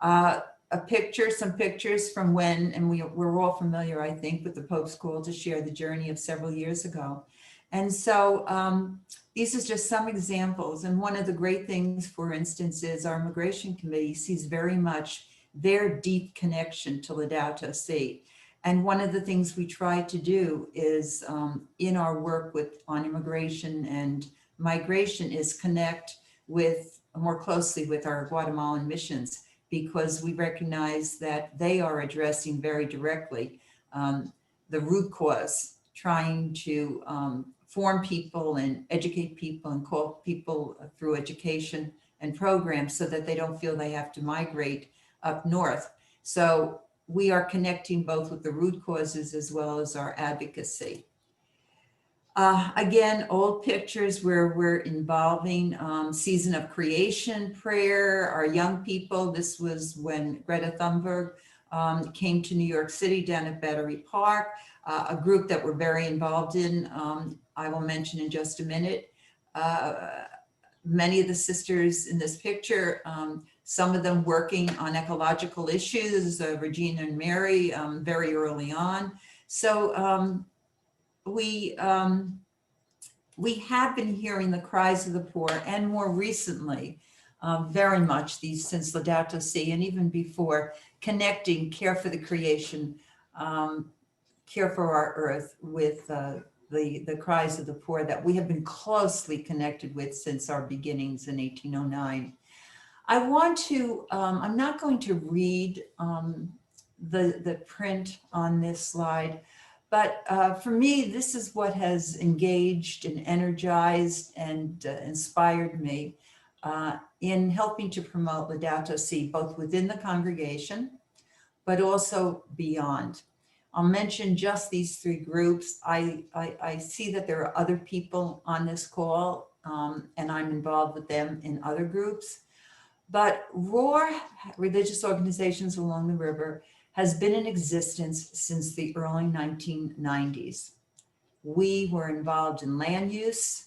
Some pictures from when, and we're all familiar, I think, with the Pope's call to share the journey of several years ago. And so these are just some examples. And one of the great things, for instance, is our Immigration Committee sees very much their deep connection to Laudato Si. And one of the things we try to do is in our work on immigration and migration is connect with more closely with our Guatemalan missions, because we recognize that they are addressing very directly the root cause, trying to form people and educate people and call people through education and programs so that they don't feel they have to migrate up north. So we are connecting both with the root causes as well as our advocacy. Again, old pictures where we're involving season of creation prayer, our young people. This was when Greta Thunberg came to New York City down at Battery Park, a group that we're very involved in. I will mention in just a minute. Many of the sisters in this picture, some of them working on ecological issues, Regina and Mary, very early on. So we have been hearing the cries of the poor, and more recently, very much since Laudato Si, and even before, connecting care for the creation, care for our earth with the cries of the poor that we have been closely connected with since our beginnings in 1809. I want to, I'm not going to read the print on this slide, but for me, this is what has engaged and energized and inspired me in helping to promote Laudato Si, both within the congregation, but also beyond. I'll mention just these three groups. I see that there are other people on this call, and I'm involved with them in other groups. But ROAR, Religious Organizations Along the River, has been in existence since the early 1990s. We were involved in land use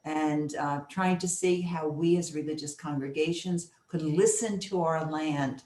and trying to see how we as religious congregations could listen to our land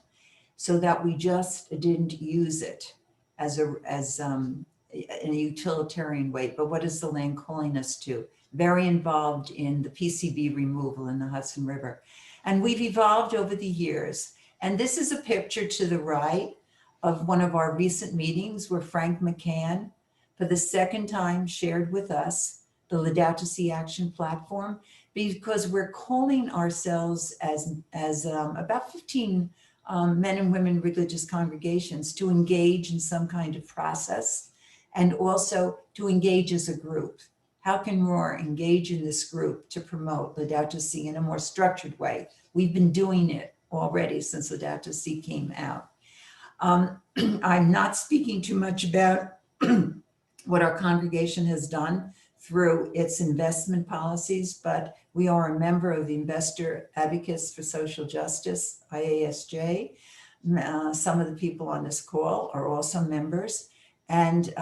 so that we just didn't use it as in a utilitarian way. But what is the land calling us to? Very involved in the PCB removal in the Hudson River. And we've evolved over the years. And this is a picture to the right of one of our recent meetings where Frank McCann, for the second time, shared with us the Laudato Si Action Platform, because we're calling ourselves as about 15 men and women religious congregations to engage in some kind of process and also to engage as a group. How can ROAR engage in this group to promote Laudato Si in a more structured way? We've been doing it already since Laudato Si came out. I'm not speaking too much about what our congregation has done through its investment policies, but we are a member of the Investor Advocates for Social Justice, IASJ. Some of the people on this call are also members, and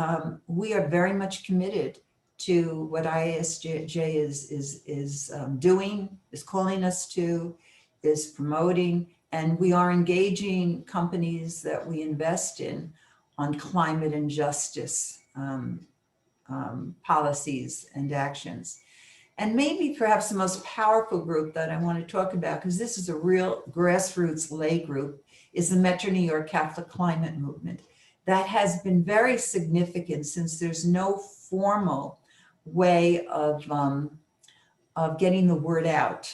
we are very much committed to what IASJ is doing, is calling us to, is promoting, and we are engaging companies that we invest in on climate and justice policies and actions. And maybe perhaps the most powerful group that I want to talk about, because this is a real grassroots lay group, is the Metro New York Catholic Climate Movement. That has been very significant since there's no formal way of getting the word out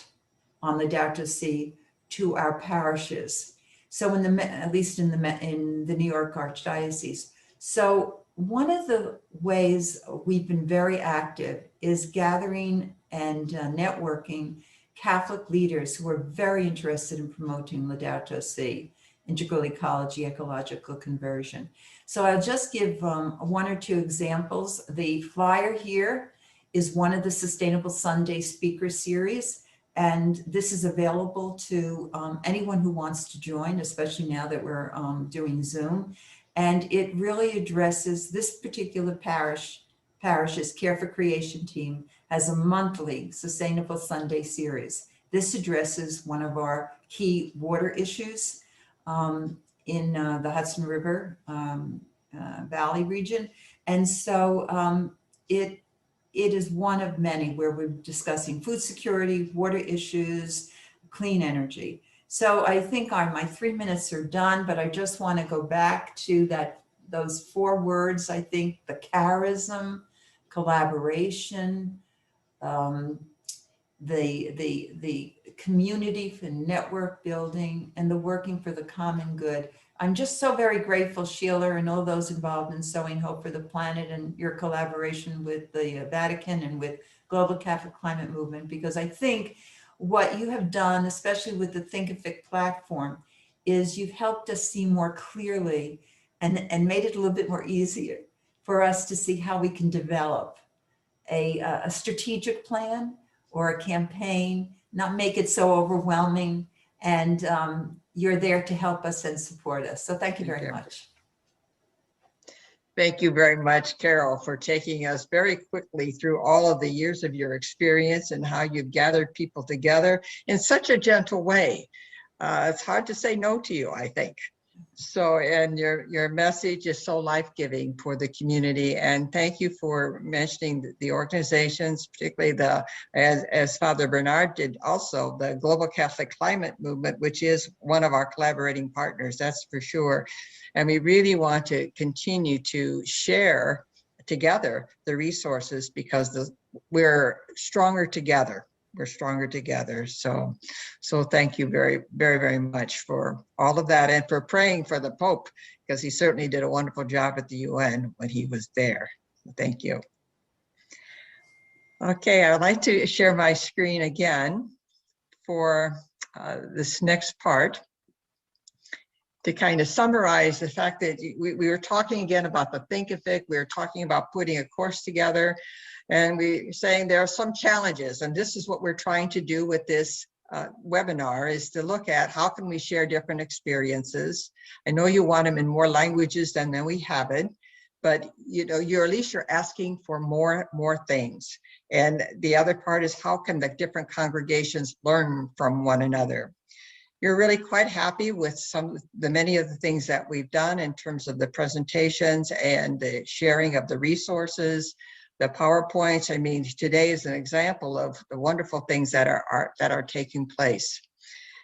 on Laudato Si to our parishes. So at least in the New York Archdiocese. So one of the ways we've been very active is gathering and networking Catholic leaders who are very interested in promoting Laudato Si, integral ecology, ecological conversion. So I'll just give one or two examples. The flyer here is one of the Sustainable Sunday Speaker Series, and this is available to anyone who wants to join, especially now that we're doing Zoom. And it really addresses this particular parish's Care for Creation team has a monthly Sustainable Sunday series. This addresses one of our key water issues in the Hudson River Valley region. And so it is one of many where we're discussing food security, water issues, clean energy. So I think my 3 minutes are done, but I just want to go back to those 4 words. I think the charism, collaboration, the community, for network building, and the working for the common good. I'm just so very grateful, Sheila, and all those involved in Sowing Hope for the Planet and your collaboration with the Vatican and with Global Catholic Climate Movement, because I think what you have done, especially with the Thinkific platform, is you've helped us see more clearly and made it a little bit more easier for us to see how we can develop a strategic plan or a campaign, not make it so overwhelming. And you're there to help us and support us. So thank you very much. Thank you very much, Carol, for taking us very quickly through all of the years of your experience and how you've gathered people together in such a gentle way. It's hard to say no to you, I think. So, and your message is so life-giving for the community. And thank you for mentioning the organizations, particularly as Father Bernard did also, the Global Catholic Climate Movement, which is one of our collaborating partners, that's for sure. And we really want to continue to share together the resources because we're stronger together. We're stronger together. So thank you very, very, very much for all of that and for praying for the Pope, because he certainly did a wonderful job at the UN when he was there. Thank you. Okay, I'd like to share my screen again for this next part to kind of summarize the fact that we were talking again about the Thinkific. We were talking about putting a course together. And we're saying there are some challenges, and this is what we're trying to do with this webinar, is to look at how can we share different experiences. I know you want them in more languages than we have it, but you're at least you're asking for more things. And the other part is how can the different congregations learn from one another. You're really quite happy with many of the things that we've done in terms of the presentations and the sharing of the resources. The PowerPoints, I mean, today is an example of the wonderful things that are taking place.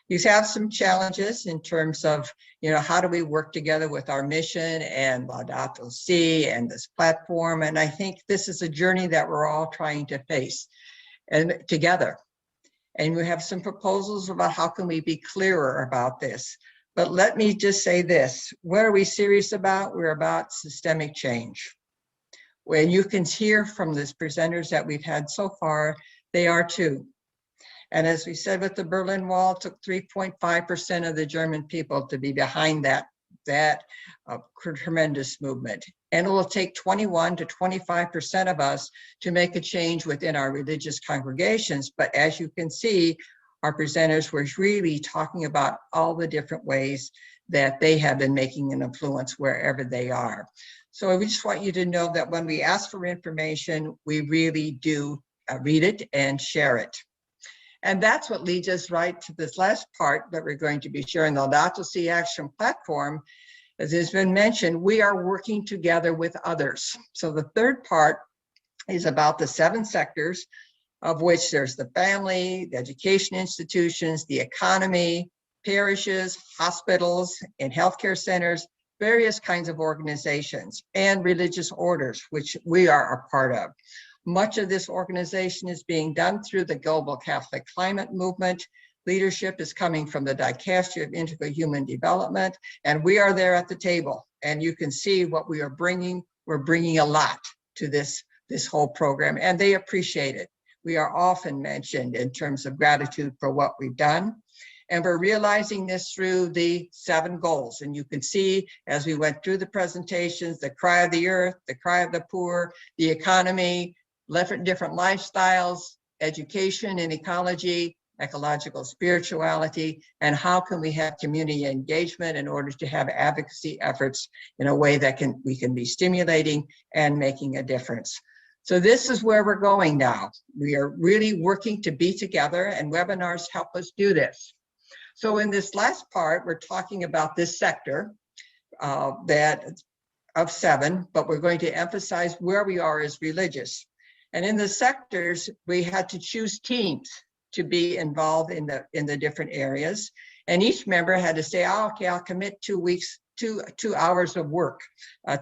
You have some challenges in terms of, how do we work together with our mission and Laudato Si and this platform? And I think this is a journey that we're all trying to face and together. And we have some proposals about how can we be clearer about this. But let me just say this, what are we serious about? We're about systemic change. When you can hear from the presenters that we've had so far, they are too. And as we said with the Berlin Wall, it took 3.5% of the German people to be behind that tremendous movement. And it will take 21 to 25% of us to make a change within our religious congregations. But as you can see, our presenters were really talking about all the different ways that they have been making an influence wherever they are. So we just want you to know that when we ask for information, we really do read it and share it. And that's what leads us right to this last part that we're going to be sharing, the Laudato Si Action Platform. As has been mentioned, we are working together with others. So the third part is about the 7 sectors, of which there's the family, the education institutions, the economy, parishes, hospitals, and healthcare centers, various kinds of organizations, and religious orders, which we are a part of. Much of this organization is being done through the Global Catholic Climate Movement. Leadership is coming from the Dicastery of Integral Human Development, and we are there at the table. And you can see what we are bringing. We're bringing a lot to this whole program, and they appreciate it. We are often mentioned in terms of gratitude for what we've done. And we're realizing this through the 7 goals. And you can see as we went through the presentations, the cry of the earth, the cry of the poor, the economy, different lifestyles, education and ecology, ecological spirituality, and how can we have community engagement in order to have advocacy efforts in a way that we can be stimulating and making a difference. So this is where we're going now. We are really working to be together, and webinars help us do this. So in this last part, we're talking about this sector of 7, but we're going to emphasize where we are as religious. And in the sectors, we had to choose teams to be involved in the different areas. And each member had to say, oh, okay, I'll commit 2 weeks, 2 hours of work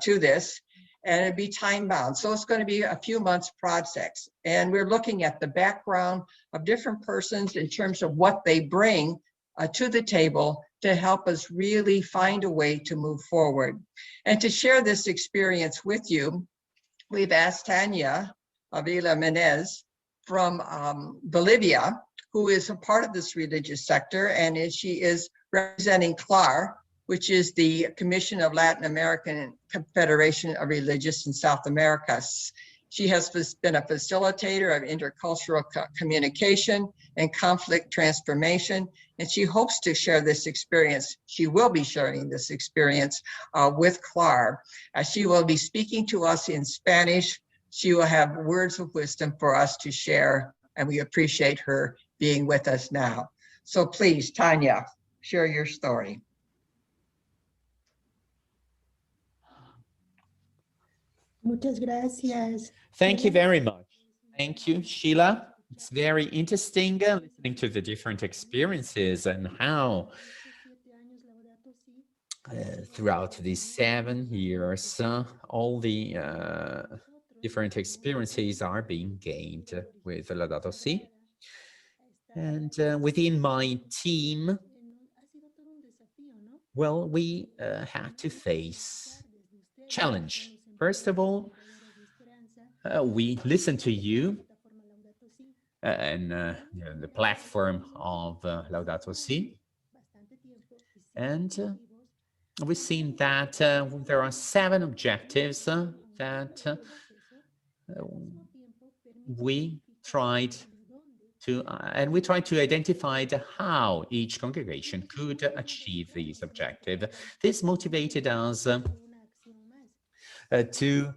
to this. and it'd be time bound. So it's going to be a few months projects. And we're looking at the background of different persons in terms of what they bring to the table to help us really find a way to move forward. And to share this experience with you, we've asked Tanya Avila Menez from Bolivia, who is a part of this religious sector, and she is representing CLAR, which is the Commission of Latin American Confederation of Religious in South America. She has been a facilitator of intercultural communication and conflict transformation, and she hopes to share this experience. She will be sharing this experience with CLAR. She will be speaking to us in Spanish. She will have words of wisdom for us to share, and we appreciate her being with us now. So please, Tanya, share your story. Muchas gracias. Thank you very much. Thank you, Sheila. It's very interesting listening to the different experiences and how throughout these 7 years, all the different experiences are being gained with Laudato Si. And within my team, well, we had to face challenge. First of all, we listen to you and the platform of Laudato Si. And we've seen that there are 7 objectives that we tried to, identify how each congregation could achieve these objectives. This motivated us to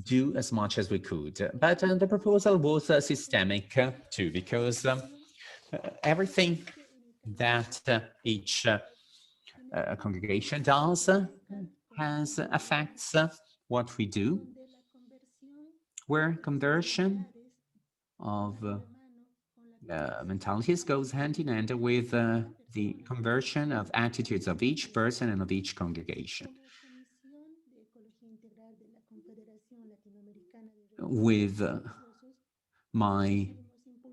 do as much as we could. But the proposal was systemic too, because everything that each congregation does affects what we do, where conversion of mentalities goes hand in hand with the conversion of attitudes of each person and of each congregation. With my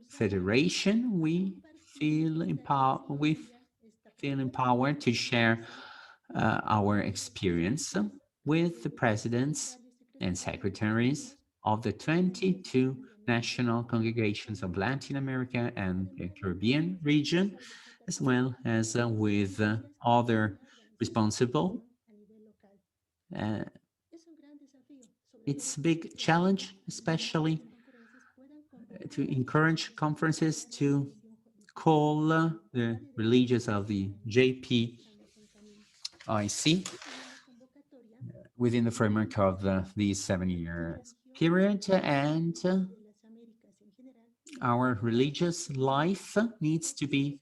federation, we feel empowered to share our experience with the presidents and secretaries of the 22 national congregations of Latin America and the Caribbean region, as well as with other responsible. It's a big challenge, especially to encourage conferences to call the religious of the JPIC within the framework of these 7-year period, and our religious life needs to be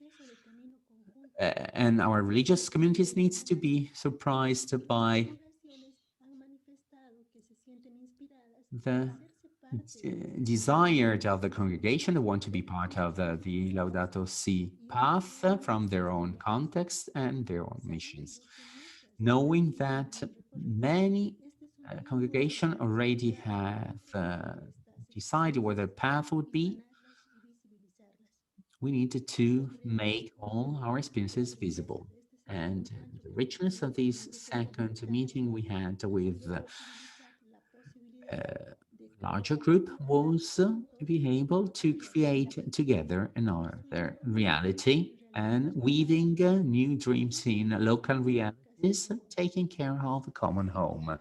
and our religious communities needs to be surprised by the desire of the congregation to want to be part of the Laudato Si path from their own context and their own missions, knowing that many congregations already have decided what their path would be. We needed to make all our experiences visible. And the richness of this second meeting we had with larger group was to be able to create together another reality and weaving new dreams in local realities, taking care of a common home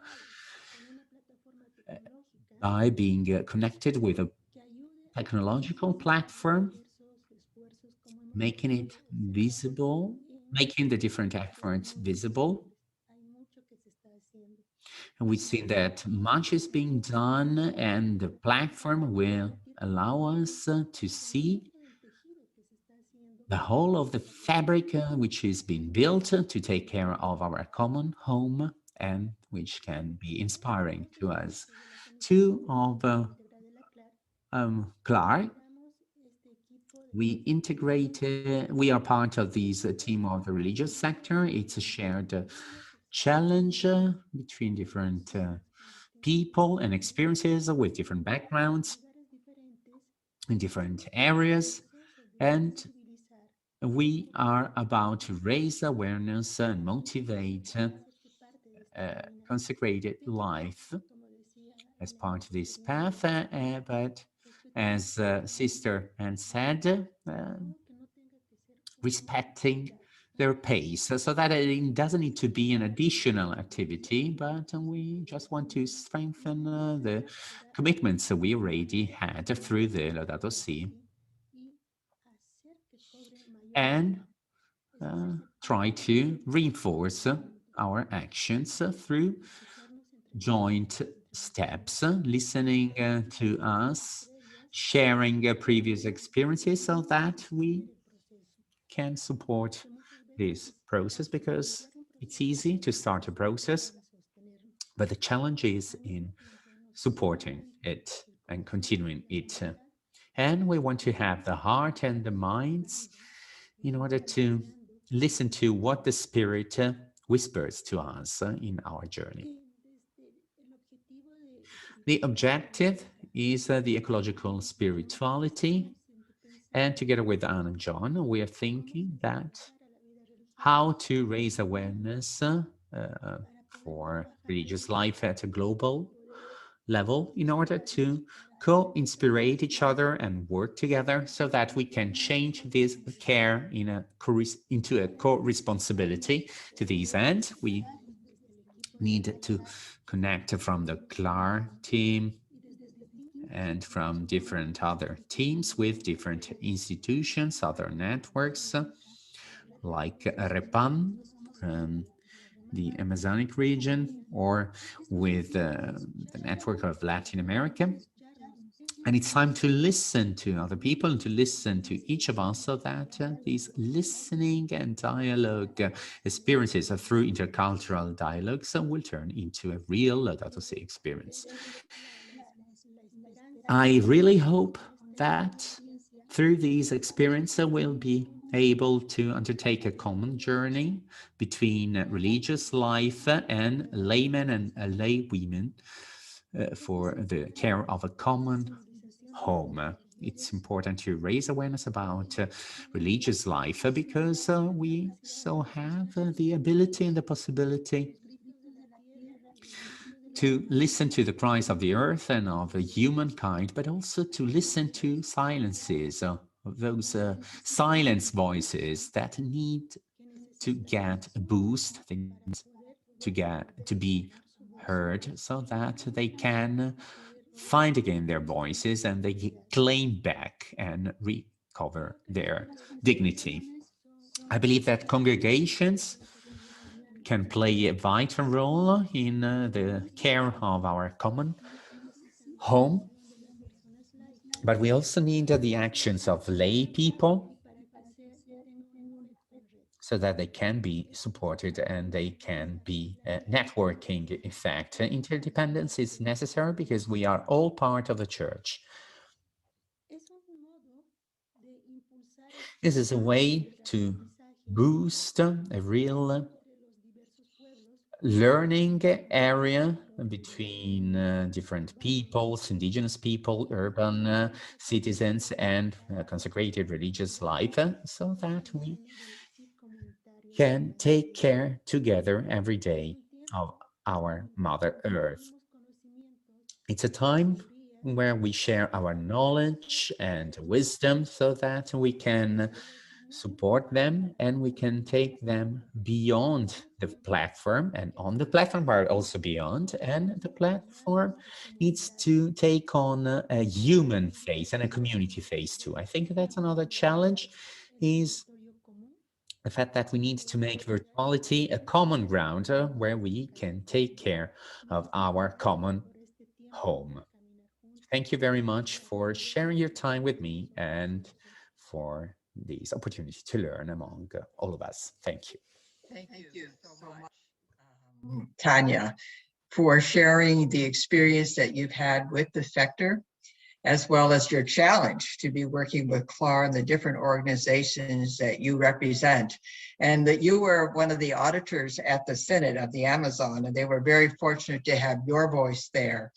by being connected with a technological platform, making it visible, making the different efforts visible. And we've seen that much is being done, and the platform will allow us to see the whole of the fabric which is being built to take care of our common home and which can be inspiring to us. Two of CLAR, we are part of this team of the religious sector. It's a shared challenge between different people and experiences with different backgrounds in different areas. And we are about to raise awareness and motivate consecrated life as part of this path. But as Sister Anne said, respecting their pace so that it doesn't need to be an additional activity, but we just want to strengthen the commitments that we already had through the Laudato Si, and try to reinforce our actions through joint steps, listening to us, sharing previous experiences so that we can support this process, because it's easy to start a process, but the challenge is in supporting it and continuing it. And we want to have the heart and the minds in order to listen to what the Spirit whispers to us in our journey. The objective is the ecological spirituality, and together with Anne and John, we are thinking that how to raise awareness for religious life at a global level in order to co-inspirate each other and work together so that we can change this care into a co-responsibility. To this end, we need to connect from the CLAR team and from different other teams with different institutions, other networks like REPAM, the Amazonic region, or with the network of Latin America. And it's time to listen to other people and to listen to each of us so that these listening and dialogue experiences through intercultural dialogues will turn into a real Laudato Si experience. I really hope that through these experiences we'll be able to undertake a common journey between religious life and laymen and lay women for the care of a common home. It's important to raise awareness about religious life because we so have the ability and the possibility to listen to the cries of the earth and of humankind, but also to listen to silences, those silence voices that need to get a boost, to be heard, so that they can find again their voices and they claim back and recover their dignity. I believe that congregations can play a vital role in the care of our common home, but we also need the actions of lay people so that they can be supported and they can be a networking effect. Interdependence is necessary because we are all part of the church. This is a way to boost a real learning area between different peoples, indigenous people, urban citizens, and consecrated religious life, so that we can take care together every day of our Mother Earth. It's a time where we share our knowledge and wisdom so that we can support them and we can take them beyond the platform and on the platform, but also beyond. And the platform needs to take on a human face and a community face too. I think that's another challenge, is the fact that we need to make virtuality a common ground where we can take care of our common home. Thank you very much for sharing your time with me and for this opportunity to learn among all of us. Thank you. Thank you so much, Tanya, for sharing the experience that you've had with the sector as well as your challenge to be working with CLAR and the different organizations that you represent, and that you were one of the auditors at the Synod of the Amazon, and they were very fortunate to have your voice there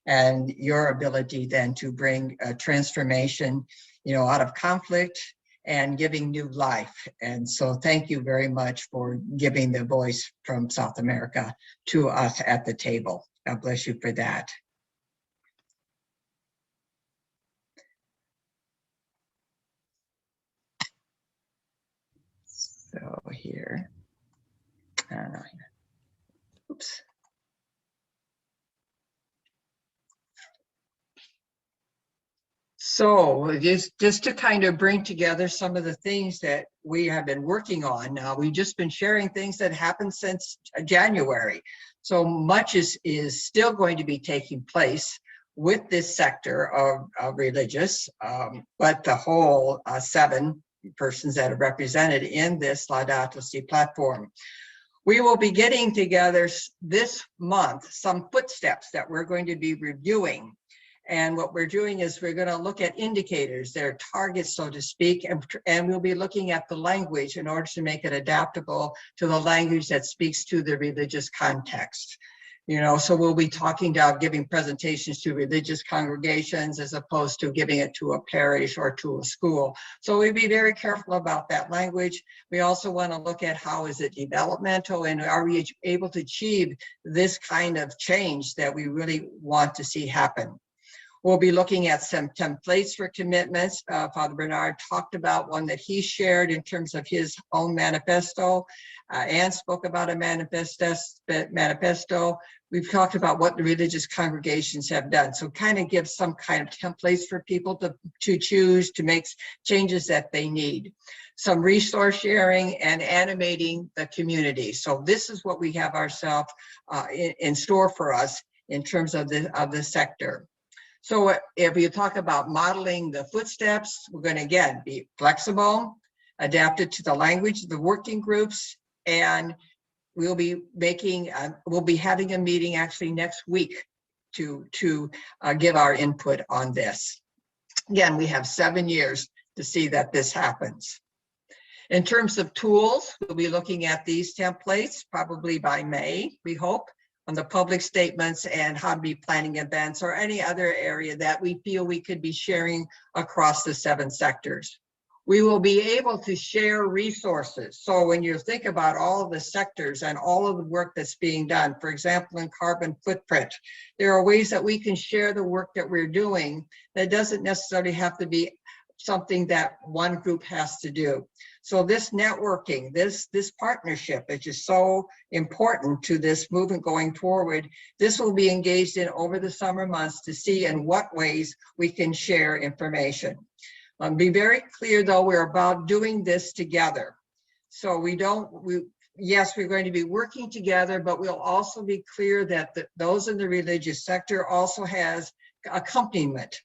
and your ability then to bring a transformation, out of conflict and giving new life. And so thank you very much for giving the voice from South America to us at the table. God bless you for that. So here, oops. So just to kind of bring together some of the things that we have been working on now, we've just been sharing things that happened since January. So much is still going to be taking place with this sector of religious, but the whole 7 persons that are represented in this Laudato Si platform. We will be getting together this month some footsteps that we're going to be reviewing. And what we're doing is we're going to look at indicators, their targets, so to speak, and we'll be looking at the language in order to make it adaptable to the language that speaks to the religious context. So we'll be talking about giving presentations to religious congregations as opposed to giving it to a parish or to a school. So we'll be very careful about that language. We also want to look at how is it developmental and are we able to achieve this kind of change that we really want to see happen. We'll be looking at some templates for commitments. Father Bernard talked about one that he shared in terms of his own manifesto. Anne spoke about a manifesto. We've talked about what the religious congregations have done. So kind of give some kind of templates for people to choose to make changes that they need. Some resource sharing and animating the community. So this is what we have ourselves in store for us in terms of the sector. So if you talk about modeling the footsteps, we're going to, again, be flexible, adapted to the language of the working groups, and we'll be having a meeting actually next week to give our input on this. Again, we have 7 years to see that this happens. In terms of tools, we'll be looking at these templates probably by May, we hope, on the public statements and how to be planning events or any other area that we feel we could be sharing across the 7 sectors. We will be able to share resources. So when you think about all of the sectors and all of the work that's being done, for example, in carbon footprint, there are ways that we can share the work that we're doing that doesn't necessarily have to be something that one group has to do. So this networking, this partnership, which is so important to this movement going forward, this will be engaged in over the summer months to see in what ways we can share information. Be very clear though, we're about doing this together. So yes, we're going to be working together, but we'll also be clear that those in the religious sector also has accompaniment,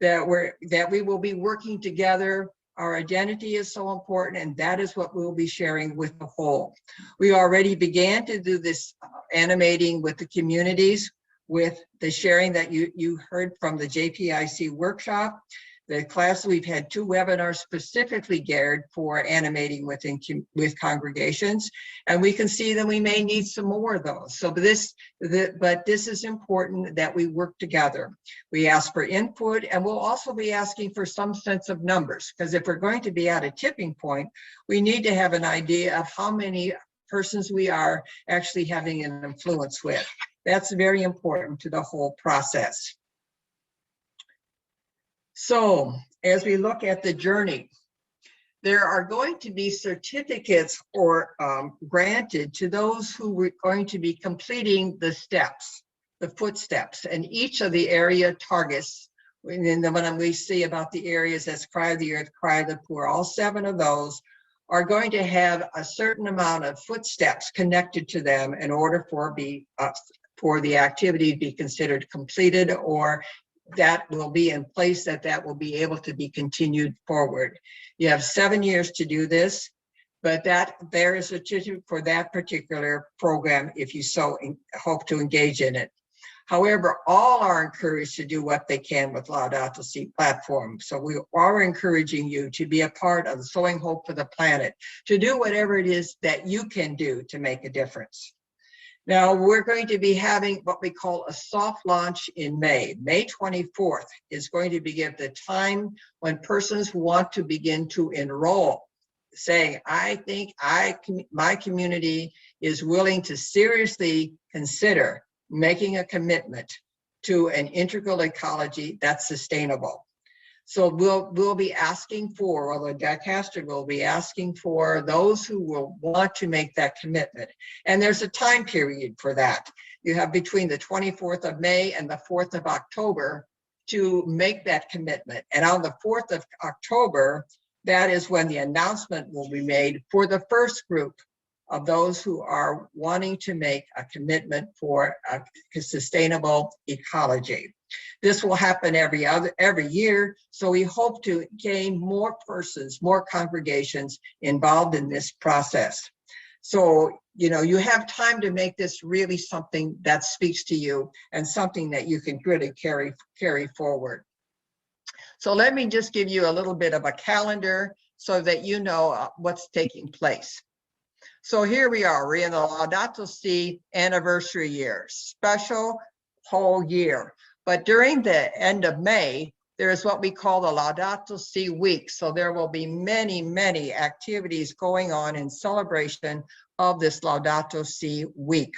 that we will be working together. Our identity is so important, and that is what we'll be sharing with the whole. We already began to do this animating with the communities, with the sharing that you heard from the JPIC workshop. The class, we've had 2 webinars specifically geared for animating with congregations, and we can see that we may need some more of those. So but this is important that we work together. We ask for input, and we'll also be asking for some sense of numbers, because if we're going to be at a tipping point, we need to have an idea of how many persons we are actually having an influence with. That's very important to the whole process. So as we look at the journey, there are going to be certificates or granted to those who are going to be completing the steps, the footsteps, and each of the area targets. And then when we see about the areas that's Cry of the Earth, Cry of the Poor, all 7 of those are going to have a certain amount of footsteps connected to them in order for the activity to be considered completed, or that will be in place, that will be able to be continued forward. You have 7 years to do this, but there is a certificate for that particular program if you so hope to engage in it. However, all are encouraged to do what they can with Laudato Si platform. So we are encouraging you to be a part of the Sowing Hope for the Planet, to do whatever it is that you can do to make a difference. Now, we're going to be having what we call a soft launch in May. May 24th is going to be the time when persons want to begin to enroll, saying, I think my community is willing to seriously consider making a commitment to an integral ecology that's sustainable. So we'll be asking for, or the dicaster will be asking for those who will want to make that commitment. And there's a time period for that. You have between the 24th of May and the 4th of October to make that commitment. And on the 4th of October, that is when the announcement will be made for the first group of those who are wanting to make a commitment for a sustainable ecology. This will happen every year, so we hope to gain more persons, more congregations involved in this process. So, you know, you have time to make this really something that speaks to you and something that you can really carry forward. So let me just give you a little bit of a calendar so that you know what's taking place. So here we are, we're in the Laudato Si anniversary year, special whole year. But during the end of May, there is what we call the Laudato Si week. So there will be many, many activities going on in celebration of this Laudato Si week.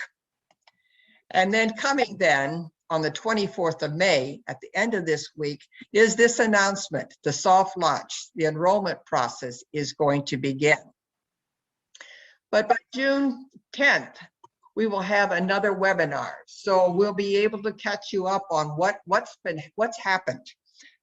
And then coming then on the 24th of May, at the end of this week, is this announcement, the soft launch. The enrollment process is going to begin. But by June 10th, we will have another webinar. So we'll be able to catch you up on what's happened.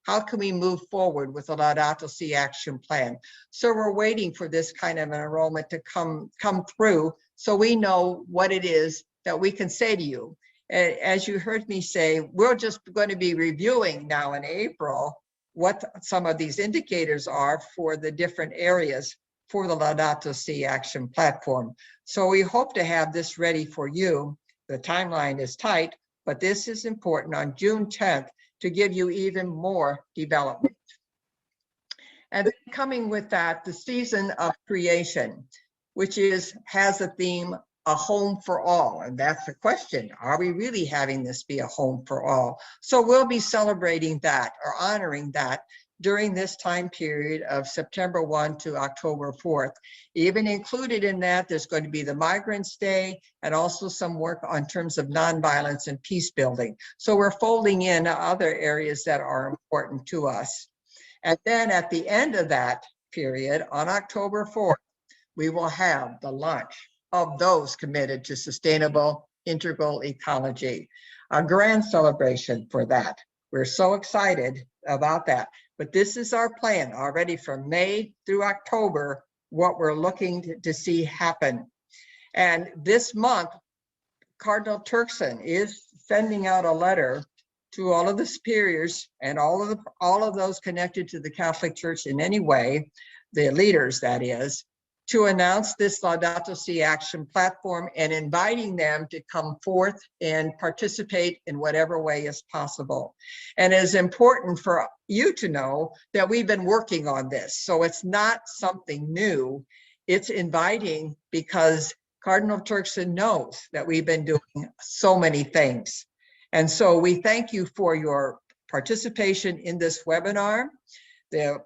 How can we move forward with the Laudato Si action plan? So we're waiting for this kind of an enrollment to come through so we know what it is that we can say to you. As you heard me say, we're just going to be reviewing now in April what some of these indicators are for the different areas for the Laudato Si action platform. So we hope to have this ready for you. The timeline is tight, but this is important on June 10th to give you even more development. And then coming with that, the season of creation, which has a theme, a home for all. And that's the question, are we really having this be a home for all? So we'll be celebrating that or honoring that during this time period of September 1 to October 4th. Even included in that, there's going to be the Migrants Day and also some work on terms of nonviolence and peace building. So we're folding in other areas that are important to us. And then at the end of that period, on October 4th, we will have the launch of those committed to sustainable integral ecology. A grand celebration for that. We're so excited about that. But this is our plan already from May through October, what we're looking to see happen. And this month, Cardinal Turkson is sending out a letter to all of the superiors and all of those connected to the Catholic Church in any way, the leaders that is, to announce this Laudato Si action platform and inviting them to come forth and participate in whatever way is possible. And it is important for you to know that we've been working on this. So it's not something new. It's inviting because Cardinal Turkson knows that we've been doing so many things. And so we thank you for your participation in this webinar. The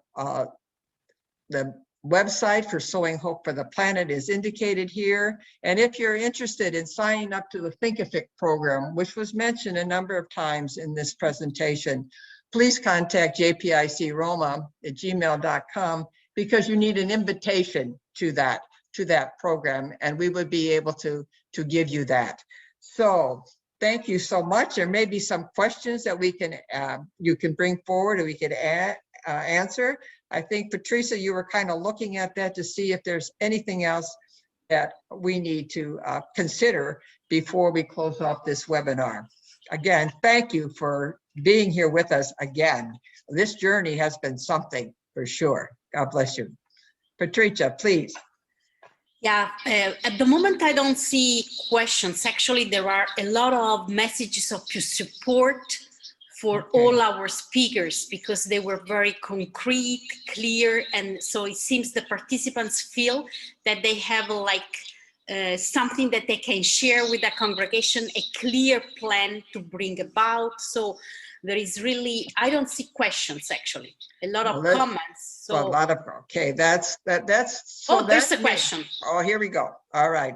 website for Sowing Hope for the Planet is indicated here. And if you're interested in signing up to the Thinkific program, which was mentioned a number of times in this presentation, please contact jpicroma@gmail.com because you need an invitation to that program, and we would be able to give you that. So thank you so much. There may be some questions that you can bring forward or we could answer. I think, Patricia, you were kind of looking at that to see if there's anything else that we need to consider before we close off this webinar. Again, thank you for being here with us again. This journey has been something for sure. God bless you. Patricia, please. Yeah, at the moment I don't see questions. Actually, there are a lot of messages of support for all our speakers because they were very concrete, clear, and so it seems the participants feel that they have like something that they can share with the congregation, a clear plan to bring about. So there is really, I don't see questions actually, a lot of comments. So a lot of, okay, that's. Oh, there's a question. Oh, here we go. All right.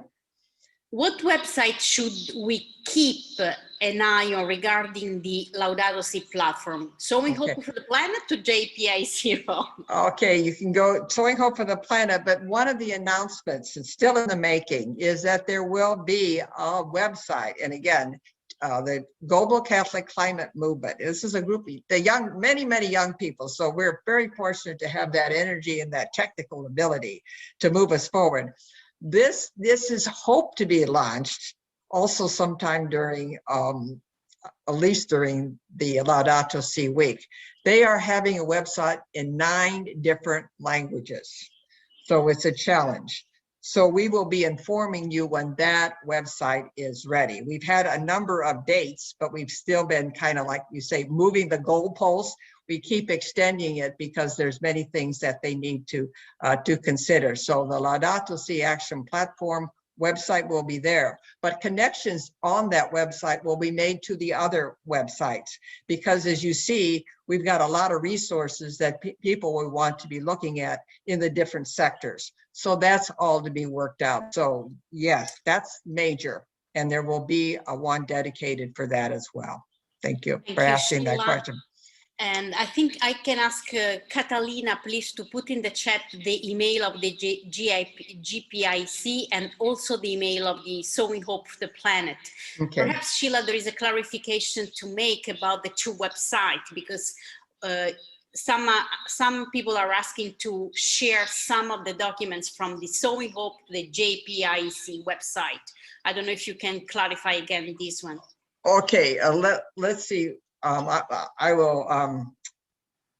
What website should we keep an eye on regarding the Laudato Si platform? Sowing Hope for the Planet to JPI0? Okay, you can go Sowing Hope for the Planet, but one of the announcements, it's still in the making, is that there will be a website. And again, the Global Catholic Climate Movement. This is a group, many young people. So we're very fortunate to have that energy and that technical ability to move us forward. This is hoped to be launched also sometime during, at least during the Laudato Si week. They are having a website in 9 different languages. So it's a challenge. So we will be informing you when that website is ready. We've had a number of dates, but we've still been kind of like you say, moving the goalposts. We keep extending it because there's many things that they need to consider. So the Laudato Si Action Platform website will be there, but connections on that website will be made to the other websites, because as you see, we've got a lot of resources that people will want to be looking at in the different sectors. So that's all to be worked out. So yes, that's major. And there will be a one dedicated for that as well. Thank you for asking that question. And I think I can ask Catalina, please, to put in the chat the email of the GPIC and also the email of the Sowing Hope for the Planet. Okay. Perhaps, Sheila, there is a clarification to make about the 2 websites, because some people are asking to share some of the documents from the Sowing Hope, the JPIC website. I don't know if you can clarify again this one. Okay, let's see. I will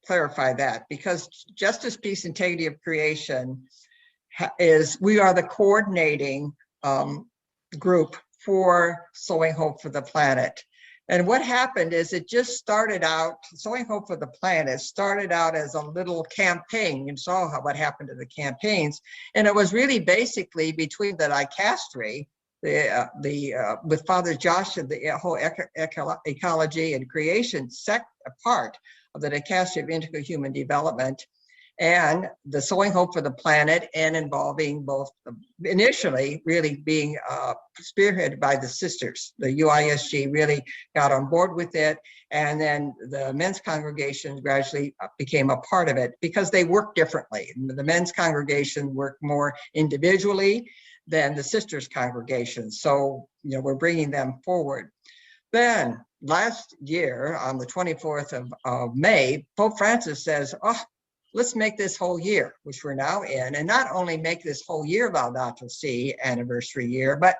clarify that, because Justice, Peace, Integrity of Creation we are the coordinating group for Sowing Hope for the Planet. And what happened is it just started out, Sowing Hope for the Planet started out as a little campaign. You saw what happened to the campaigns. And it was really basically between the dicastery, with Father Josh and the whole ecology and creation part of the Dicastery of Integral Human Development, and the Sowing Hope for the Planet, and involving both, initially really being spearheaded by the sisters. The UISG really got on board with it, and then the men's congregation gradually became a part of it because they work differently. The men's congregation worked more individually than the sisters' congregation. So, we're bringing them forward. Then last year, on the 24th of May, Pope Francis says, oh, let's make this whole year, which we're now in, and not only make this whole year Laudato Si anniversary year, but,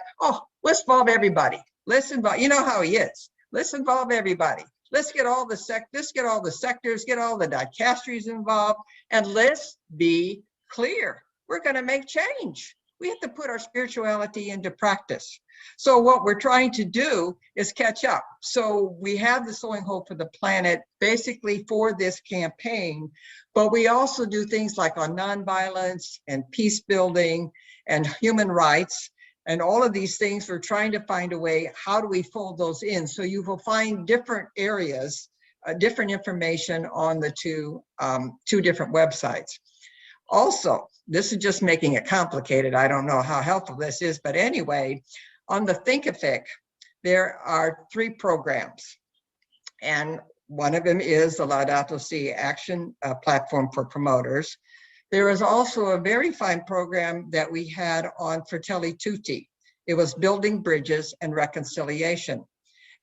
let's involve everybody. Let's involve, you know how he is. Let's involve everybody. Let's get all the sectors, get all the dicasteries involved, and let's be clear. We're going to make change. We have to put our spirituality into practice. So what we're trying to do is catch up. So we have the Sowing Hope for the Planet basically for this campaign, but we also do things like on nonviolence and peace building and human rights. And all of these things, we're trying to find a way, how do we fold those in? So you will find different areas, different information on the two different websites. Also, this is just making it complicated. I don't know how helpful this is, but anyway, on the Thinkific, there are 3 programs. And one of them is the Laudato Si Action Platform for Promoters. There is also a very fine program that we had on Fratelli Tutti. It was Building Bridges and Reconciliation.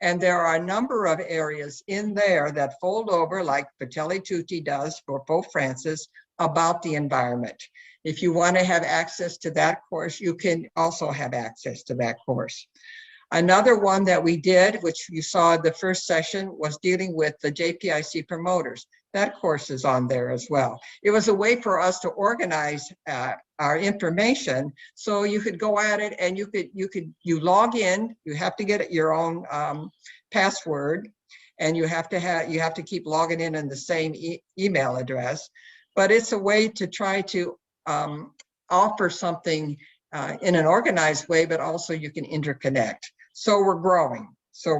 And there are a number of areas in there that fold over, like Fratelli Tutti does for Pope Francis, about the environment. If you want to have access to that course, you can also have access to that course. Another one that we did, which you saw in the first session, was dealing with the JPIC promoters. That course is on there as well. It was a way for us to organize our information, so you could go at it and you log in. You have to get your own password, and you have to keep logging in the same email address. But it's a way to try to offer something in an organized way, but also you can interconnect. So we're growing. So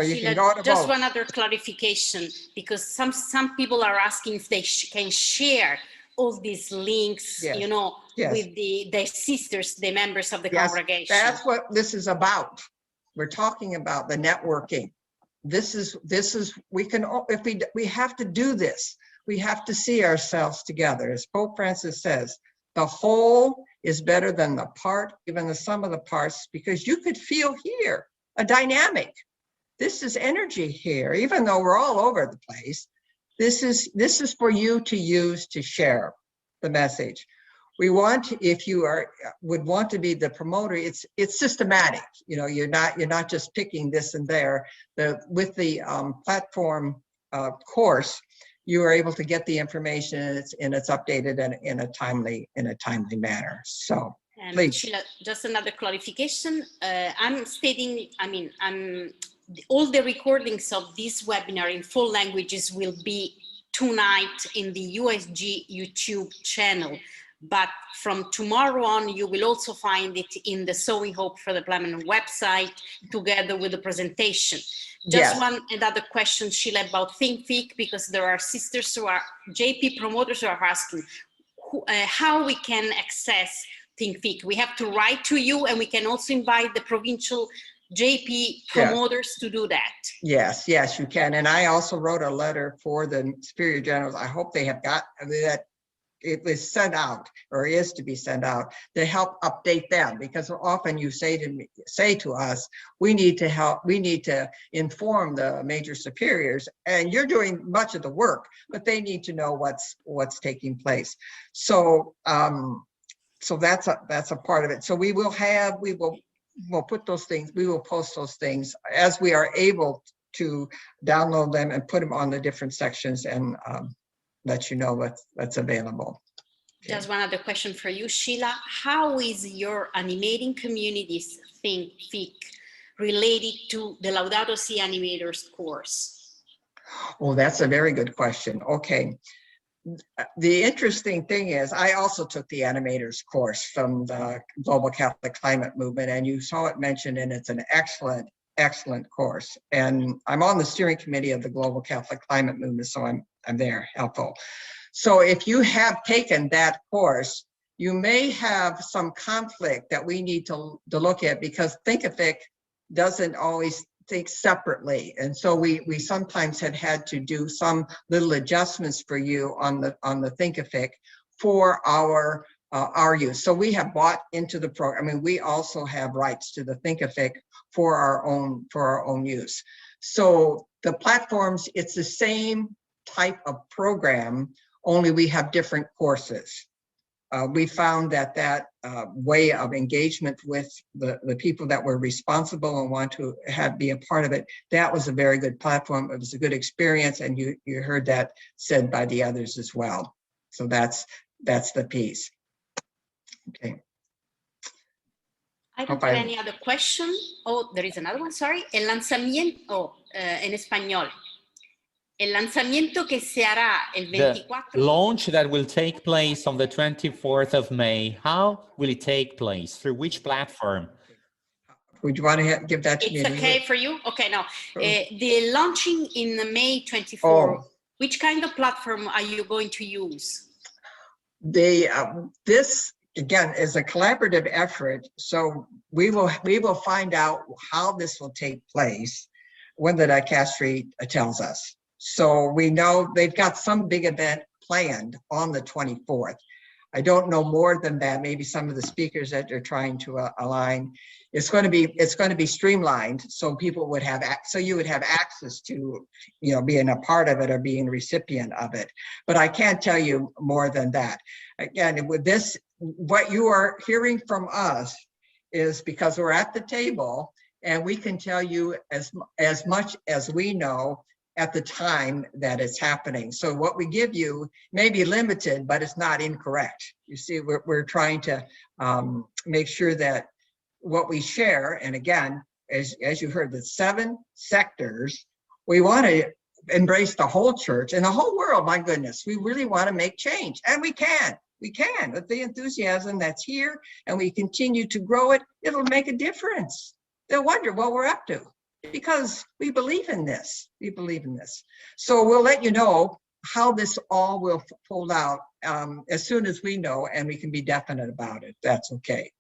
you Sheila, can go to just both. one other clarification, because some people are asking if they can share all these links, Yes. you know, Yes. with their sisters, the members of the Yes, congregation. that's what this is about. We're talking about the networking. This is we can, if we have to do this, we have to see ourselves together. As Pope Francis says, the whole is better than the part, even the sum of the parts, because you could feel here a dynamic. This is energy here, even though we're all over the place. This is for you to use to share the message. We want, if you would want to be the promoter, it's systematic. You know, you're not just picking this and there. With the platform course, you are able to get the information, and it's updated in a timely manner. So please. Sheila, just another clarification. I'm stating, all the recordings of this webinar in 4 languages will be tonight in the USG YouTube channel. But from tomorrow on, you will also find it in the Sowing Hope for the Planet website, together with the presentation. Just Yes. another question, Sheila, about ThinkFIC, because there are sisters who are JP promoters who are asking how we can access ThinkFIC. We have to write to you, and we can also invite the provincial JP promoters to do that. Yes, you can. And I also wrote a letter for the Superior Generals. I hope they have got that. It was sent out, or is to be sent out, to help update them, because often you say to us, we need to inform the major superiors, and you're doing much of the work, but they need to know what's taking place. So so that's a part of it. So we'll put those things, we will post those things as we are able to download them and put them on the different sections, and let you know what's available. Okay. Just one other question for you, Sheila. How is your animating communities ThinkFIC related to the Laudato Si Animators course? Oh, that's a very good question. Okay. The interesting thing is, I also took the animators course from the Global Catholic Climate Movement, and you saw it mentioned, and it's an excellent course. And I'm on the steering committee of the Global Catholic Climate Movement, so I'm there, helpful. So if you have taken that course, you may have some conflict that we need to look at, because ThinkFIC doesn't always think separately. And so we sometimes have had to do some little adjustments for you on the ThinkFIC for our use. So we have bought into the program. I mean, we also have rights to the ThinkFIC for our own use. So the platforms, it's the same type of program, only we have different courses. We found that way of engagement with the people that were responsible and want to be a part of it, that was a very good platform. It was a good experience, and you heard that said by the others as well. So that's the piece. Okay. I don't have any other question. Oh, there is another one, sorry. El lanzamiento, en español. El lanzamiento que se hará el 24. The launch that will take place on the 24th of May, how will it take place? Through which platform? Would you want to give that to me? It's okay for you? Okay, now, the launching in May 24, which kind of platform are you going to use? This, again, is a collaborative effort, so we will find out how this will take place when the dicastery tells us. So we know they've got some big event planned on the 24th. I don't know more than that. Maybe some of the speakers that they're trying to align. It's going to be streamlined, so people would have, so you would have access to, being a part of it or being a recipient of it. But I can't tell you more than that. Again, with this, what you are hearing from us is because we're at the table, and we can tell you as much as we know at the time that it's happening. So what we give you may be limited, but it's not incorrect. You see, we're trying to make sure that what we share, and again, as you heard, the 7 sectors, we want to embrace the whole church and the whole world. My goodness, we really want to make change, and we can with the enthusiasm that's here, and we continue to grow it. It'll make a difference. They'll wonder what we're up to, because we believe in this. We believe in this. So we'll let you know how this all will fold out as soon as we know, and we can be definite about it. That's okay.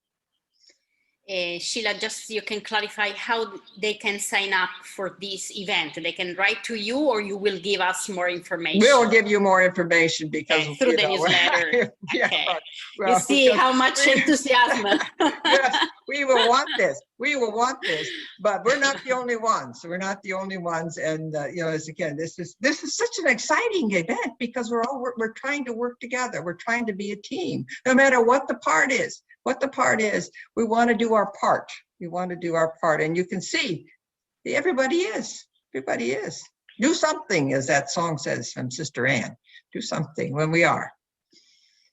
Sheila, just you can clarify how they can sign up for this event. They can write to you, or you will give us more information? We'll give you more information because through the newsletter. Yeah, Okay. well, you see how much enthusiasm. Yes, we will want this. We will want this, but we're not the only ones. We're not the only ones. And you know, as again, this is such an exciting event because we're trying to work together. We're trying to be a team, no matter what the part is. What the part is, we want to do our part. We want to do our part, and you can see everybody is. Everybody is. Do something, as that song says from Sister Ann. Do something when we are.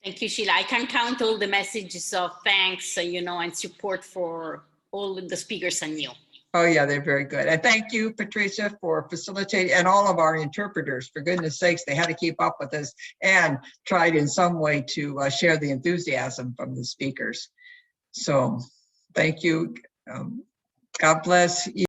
Thank you, Sheila. I can count all the messages of thanks, you know, and support for all the speakers and you. Oh yeah, they're very good. And thank you, Patricia, for facilitating, and all of our interpreters. For goodness sakes, they had to keep up with us and tried in some way to share the enthusiasm from the speakers. So thank you. God bless you.